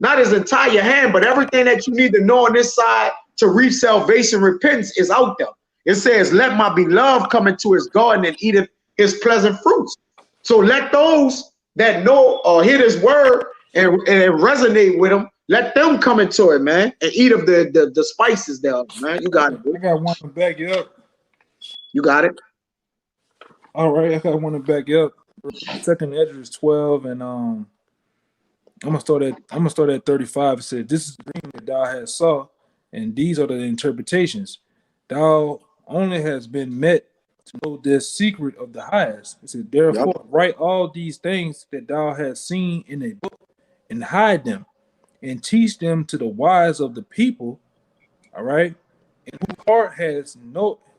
not his entire hand, but everything that you need to know on this side to reach salvation, repentance is out there. It says, let my beloved come into his garden and eat of his pleasant fruits. So let those that know or hear his word and resonate with him, let them come into it, man, and eat of the spices there, man. You got it. I got one to back you up. You got it. All right, I got one to back you up. 2nd Esdras 12, and I'm gonna start at 35. It said, "This is the dream that thou hast saw, and these are the interpretations. Thou only has been met to know the secret of the highest." It said, "Therefore, write all these things that thou hast seen in a book, and hide them, and teach them to the wise of the people. All right, and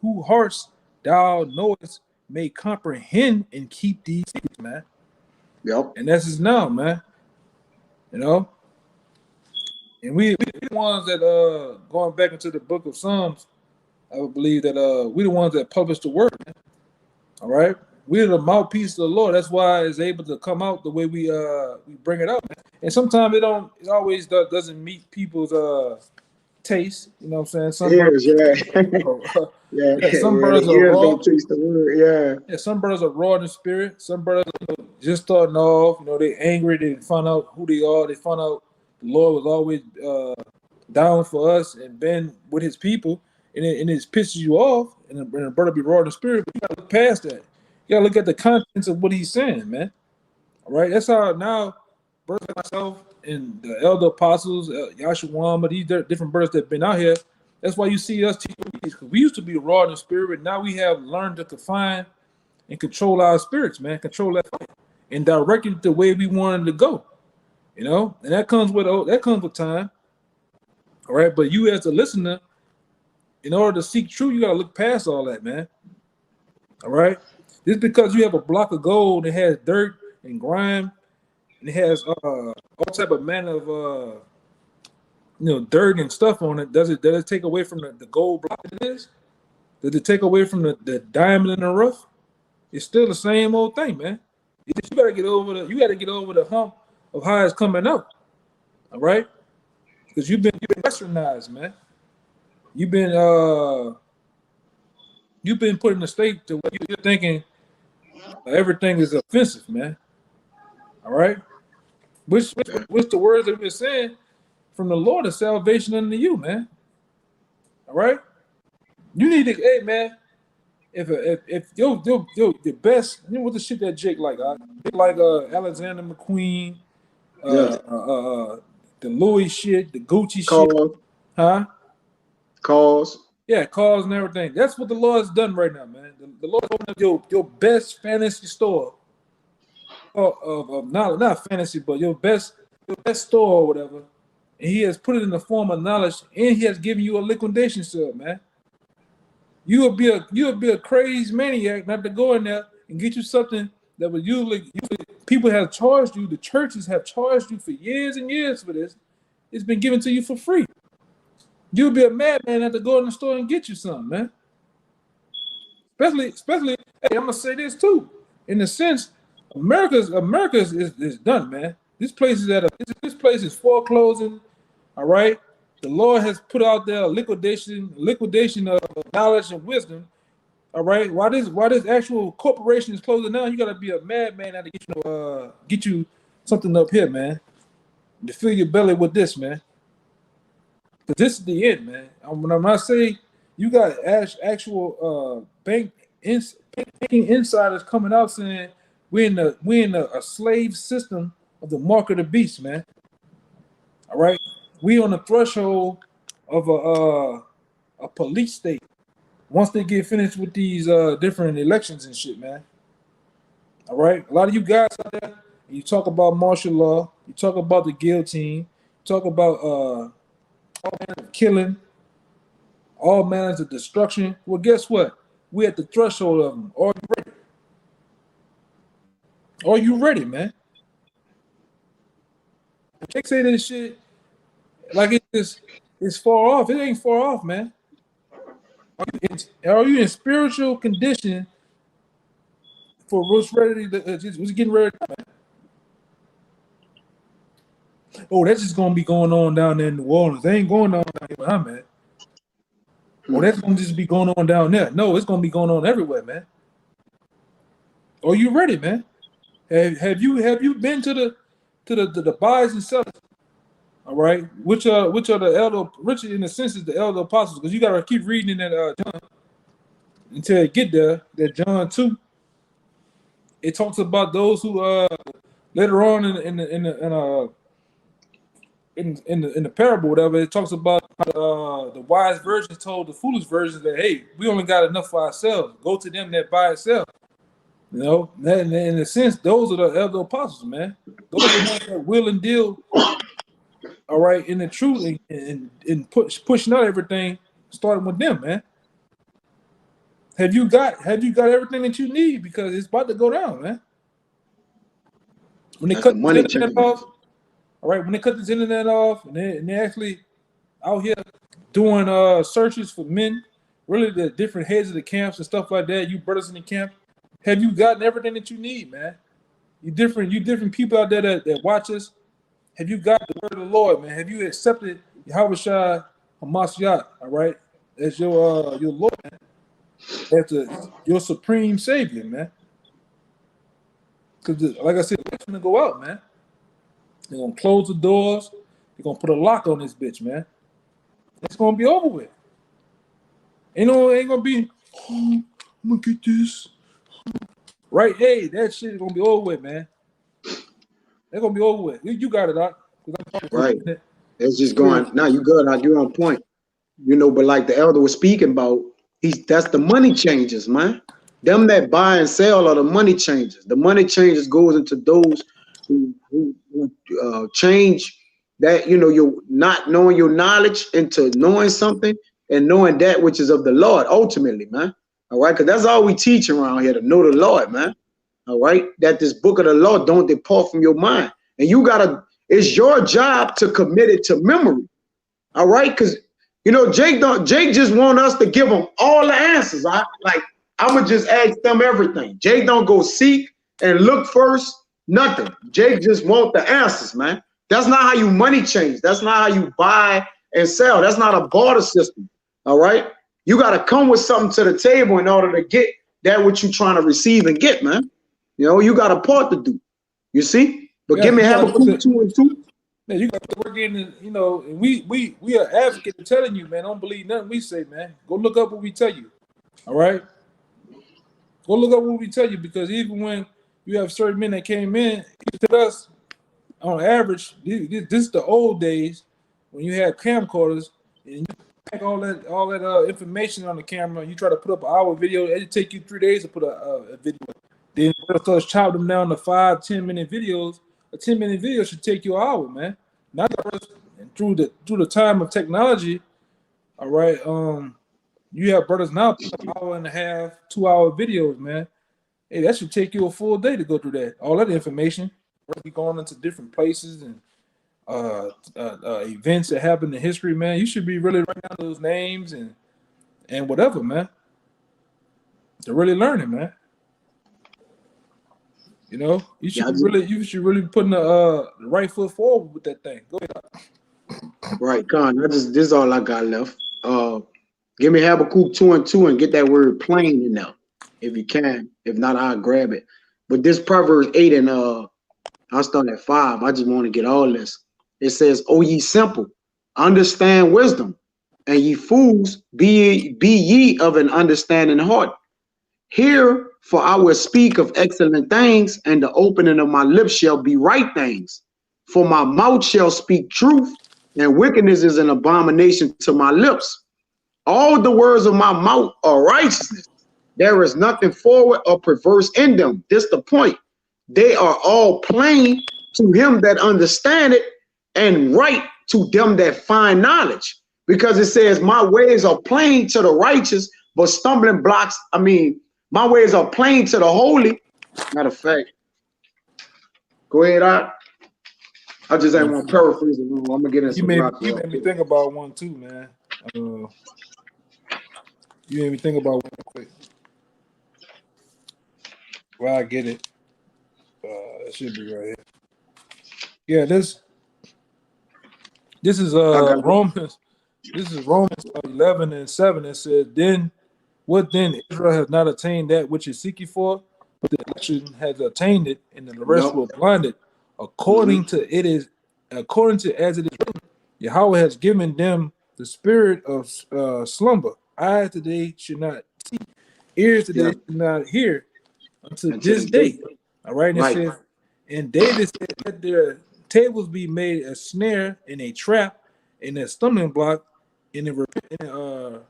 who hearts thou knowest may comprehend and keep these things, man. Yep. And that's just now, man. You know, and we the ones that going back into the book of Psalms. I would believe that we the ones that publish the word, man. All right, we're the mouthpiece of the Lord. That's why it's able to come out the way we bring it out, man. And sometimes it always doesn't meet people's taste. You know what I'm saying? Some ears, some brothers the are ears raw. don't taste the word, Yeah, some brothers are raw in the spirit. Some brothers just starting off. You know, they angry. They find out who they are. They find out the Lord was always down for us and been with His people. And it pisses you off, and the brother be raw in the spirit. But you gotta look past that. You gotta look at the contents of what he's saying, man. All right, that's how now, brothers like myself and the elder apostles, Yahshua, but these different brothers that have been out here. That's why you see us teach, because we used to be raw in the spirit, but now we have learned to confine and control our spirits, man. Control that fight and direct it the way we wanted to go. You know, and that comes with time. All right, but you as a listener, in order to seek truth, you gotta look past all that, man. All right, just because you have a block of gold that has dirt and grime, and it has all type of manner of dirt and stuff on it, does it take away from the gold block it is? Does it take away from the diamond in the rough? It's still the same old thing, man. You gotta get over the hump of how it's coming out. All right, because you've been westernized, man. You've been put in a state to where you're thinking everything is offensive, man. All right, which the words that we're saying from the Lord is salvation unto you, man. All right, you need to, hey, man. If your best, you know what the shit that Jake like Alexander McQueen, the Louis shit, the Gucci shit, huh? Cause. Yeah, cars and everything. That's what the Lord's done right now, man. The Lord opened up your best fantasy store of not fantasy, but your best store or whatever. And He has put it in the form of knowledge, and He has given you a liquidation sale, man. You would be a crazy maniac not to go in there and get you something that was usually people have charged you. The churches have charged you for years and years for this. It's been given to you for free. You'd be a madman not to go in the store and get you something, man. Especially, hey, I'm gonna say this too. In the sense, America's is done, man. This place is foreclosing. All right. The Lord has put out there liquidation of knowledge and wisdom. All right. While this actual corporation is closing down, you gotta be a madman not to get you something up here, man. To fill your belly with this, man. But this is the end, man. When I say you got actual banking insiders coming out saying we're in a slave system of the mark of the beast, man. All right, we on the threshold of a police state. Once they get finished with these different elections and shit, man. All right, a lot of you guys out there, you talk about martial law, you talk about the guillotine, you talk about all manners of killing, all manners of destruction. Well, guess what? We're at the threshold of them. Are you ready? Are you ready, man? They say this shit like it's far off. It ain't far off, man. Are you in spiritual condition for what's ready to what's getting ready to happen? Oh, that's just gonna be going on down there in New Orleans. They ain't going on down here where I'm at. Or that's gonna just be going on down there. No, it's gonna be going on everywhere, man. Are you ready, man? Have you been to the buyers and sellers? All right, which are the elder, Richard in a sense is the elder apostles, because you gotta keep reading in that John until you get there. That John 2, it talks about those who later on in the parable, whatever, it talks about the wise virgins told the foolish virgins that, hey, we only got enough for ourselves. Go to them that buy and sell. You know, in a sense, those are the elder apostles, man. Those are the ones that will and deal, all right, in the truth and pushing out everything, starting with them, man. Have you got everything that you need? Because it's about to go down, man. When they cut the internet off, all right, when they cut this internet off, and they actually out here doing searches for men, really the different heads of the camps and stuff like that, you brothers in the camp, have you gotten everything that you need, man? You different people out there that watch us. Have you got the word of the Lord, man? Have you accepted Yahweh Shai Hamashiach, all right, as your Lord, man? As your supreme savior, man? Because like I said, it's gonna go out, man. They're gonna close the doors. They're gonna put a lock on this bitch, man. It's gonna be over with. Ain't gonna be, oh, I'm gonna get this. Right? Hey, that shit is gonna be over with, man. They're gonna be over with. You got it, Doc. Right. It's just going. Now you good. You're on point. You know, but like the elder was speaking about, that's the money changers, man. Them that buy and sell are the money changers. The money changers goes into those who change that, you know, you're not knowing your knowledge into knowing something and knowing that which is of the Lord ultimately, man. All right, because that's all we teach around here, to know the Lord, man. All right, that this book of the law don't depart from your mind, and it's your job to commit it to memory. All right, because you know Jake just want us to give him all the answers. I'm gonna just ask them everything. Jake don't go seek and look first, nothing. Jake just want the answers, man. That's not how you money change. That's not how you buy and sell. That's not a barter system. All right, you got to come with something to the table in order to get that what you're trying to receive and get, man. You know, you got a part to do. You see? But give me Habakkuk 2 and 2. Man, you got to work in, you know, and we are advocates for telling you, man, don't believe nothing we say, man. Go look up what we tell you. All right? Go look up what we tell you, because even when you have certain men that came in to us, on average, this is the old days when you had camcorders and you pack all that information on the camera. You try to put up an hour video, it take you 3 days to put a video. Then let's chop them down to 5-10 minute videos. A 10-minute video should take you an hour, man. Not through the time of technology. All right, you have brothers now 1.5 hour, 2 hour videos, man. Hey, that should take you a full day to go through that. All that information. We're going into different places and events that happened in history, man. You should be really writing down those names and whatever, man. They're really learning, man. You know, you should really be putting the right foot forward with that thing. Go ahead. Right, Con. This is all I got left. Give me Habakkuk 2 and 2 and get that word plain in there, if you can. If not, I'll grab it. But this Proverbs 8 and I'll start at 5. I just want to get all this. It says, "O ye simple, understand wisdom, and ye fools, be ye of an understanding heart. Hear, for I will speak of excellent things, and the opening of my lips shall be right things. For my mouth shall speak truth, and wickedness is an abomination to my lips. All the words of my mouth are righteousness. There is nothing forward or perverse in them." This the point. They are all plain to him that understand it, and right to them that find knowledge. Because it says, my ways are plain to the righteous, but stumbling blocks, my ways are plain to the holy. Matter of fact, go ahead, I just ain't want to paraphrase it. I'm gonna get in some rock. You made me think about one too, man. You made me think about one quick. Well, I get it. It should be right here. Yeah, this is Romans. This is Romans 11 and 7. It says, "Then what then? Israel has not attained that which is seeking for, but the election has attained it, and the rest were blinded. According to as it is written, Yahweh has given them the spirit of slumber. Eyes that they should not see, ears that they should not hear, until this day." All right, and it says, "And David said, let their tables be made a snare and a trap and a stumbling block and a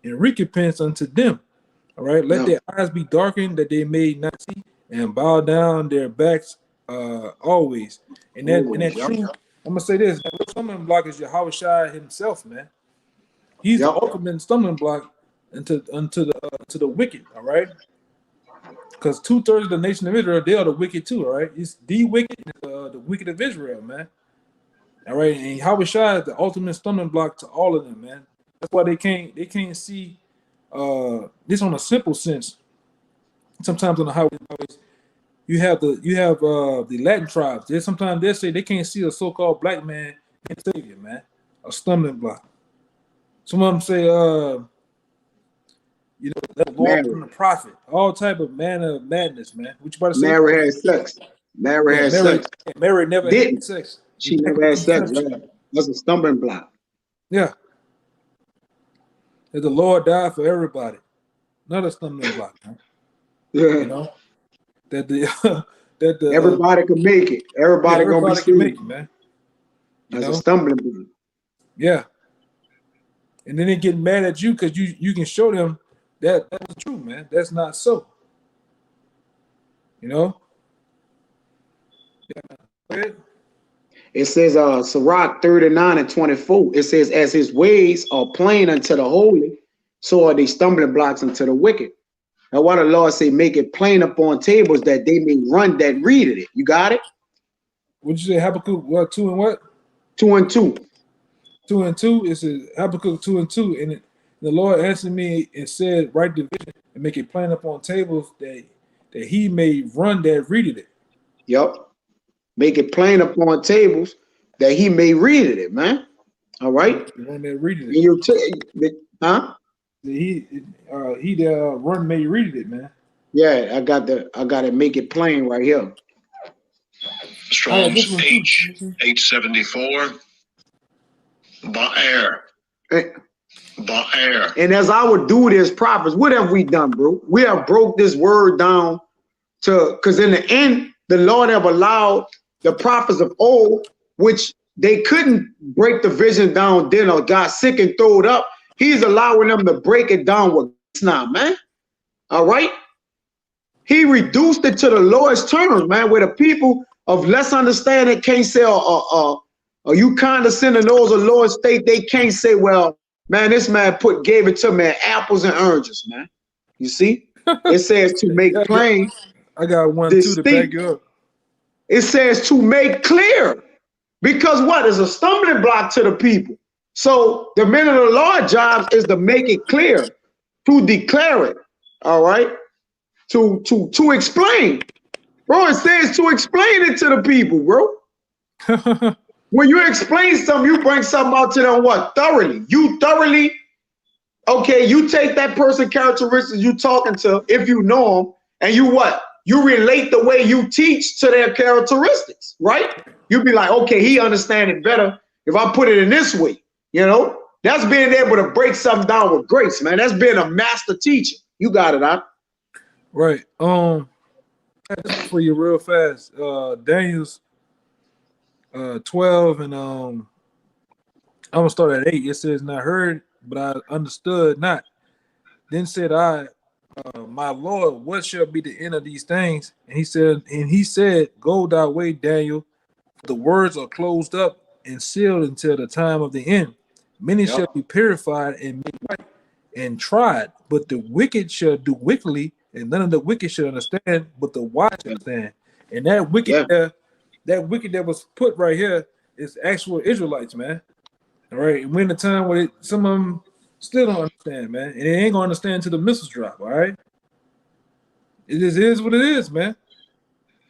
recompense unto them." All right, let their eyes be darkened that they may not see, and bow down their backs always. And that true. I'm gonna say this: that stumbling block is Yahweh Shai himself, man. He's the ultimate stumbling block unto the wicked. All right, because 2/3 of the nation of Israel, they are the wicked too. All right, it's the wicked, the wicked of Israel, man. All right, and Yahweh Shai is the ultimate stumbling block to all of them, man. That's why they can't see this on a simple sense. Sometimes on the highways, you have the Latin tribes. Sometimes they say they can't see a so-called black man and savior, man, a stumbling block. Some of them say, that Lord from the prophet, all type of manner of madness, man. What you about to say? Mary had sex. Mary had sex. Mary never had sex. She never had sex. That's a stumbling block. Yeah. That the Lord died for everybody. Not a stumbling block, man. Yeah. You know? That everybody can make it. Everybody gonna be can make it, man. That's a stumbling block. Yeah. And then they get mad at you because you can show them that was true, man. That's not so. You know? Yeah. It says Sirach 39:24. It says, as his ways are plain unto the holy, so are they stumbling blocks unto the wicked. Now why the Lord say make it plain upon tables that they may run that readeth it. You got it? What'd you say? Habakkuk what 2 and what? 2 and 2. 2 and 2. It says Habakkuk 2 and 2. And the Lord answered me and said, write the vision and make it plain upon tables that he may run that readeth it. Yep. Make it plain upon tables that he may read it, man. All right. The one that readeth it. Huh? He that run may read it, man. Yeah, I got to make it plain right here. Strong's H 874. Ba'er. Ba'er. And as I would do this, prophets, what have we done, bro? We have broke this word down because in the end, the Lord have allowed the prophets of old, which they couldn't break the vision down then or got sick and throw it up. He's allowing them to break it down with this now, man. All right. He reduced it to the lowest terms, man, where the people of less understanding can't say, are you condescending those of lower state? They can't say, well, man, this man gave it to me in apples and oranges, man. You see? It says to make plain. I got one too to back you up. It says to make clear, because what is a stumbling block to the people? So the men of the Lord jobs is to make it clear, to declare it, all right, to explain, bro. It says to explain it to the people, bro. When you explain something, you bring something out to them. What thoroughly? You thoroughly, okay? You take that person characteristics you talking to, if you know them, and you what? You relate the way you teach to their characteristics, right? You be like, okay, he understand it better if I put it in this way. You know, that's being able to break something down with grace, man. That's being a master teacher. You got it, huh? Right. For you real fast. Daniel's 12 and I'm gonna start at 8. It says, "And I heard, but I understood not. Then said I, my Lord, what shall be the end of these things?" And he said, "Go thy way, Daniel. The words are closed up and sealed until the time of the end. Many shall be purified and made right and tried, but the wicked shall do wickedly, and none of the wicked shall understand, but the wise shall understand." And that wicked, that was put right here is actual Israelites, man. All right, and we're in a time where some of them still don't understand, man, and they ain't gonna understand until the missiles drop. All right, it just is what it is, man.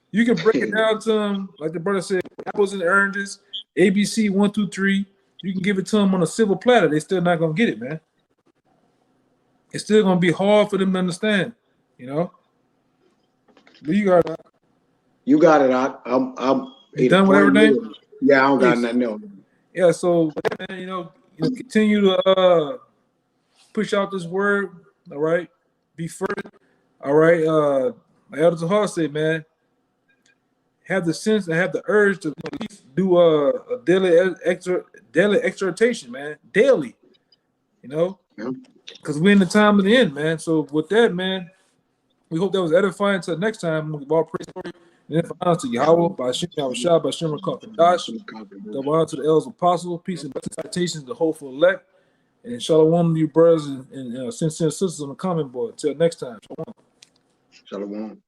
You can break it down to them, like the brother said, apples and oranges, ABC 1, 2, 3. You can give it to them on a silver platter. They still not gonna get it, man. It's still gonna be hard for them to understand, you know. But you got it. You got it. I'm you done with everything. Yeah, I don't got nothing else. Yeah, so man, you know, continue to push out this word. All right, be first. All right, like Elder Hall said, man, have the sense and have the urge to at least do a daily exhortation, man, daily. You know, Because we're in the time of the end, man. So with that, man, we hope that was edifying. Until next time, we all praise glory and honor to Yahweh, by Shem Yahushua, by Shem Dash. Double honor to the elders apostles, peace and blessings, citations, the hopeful elect, and shalom to you brothers and sincere sisters on the comment board. Until next time, shalom. Shalom.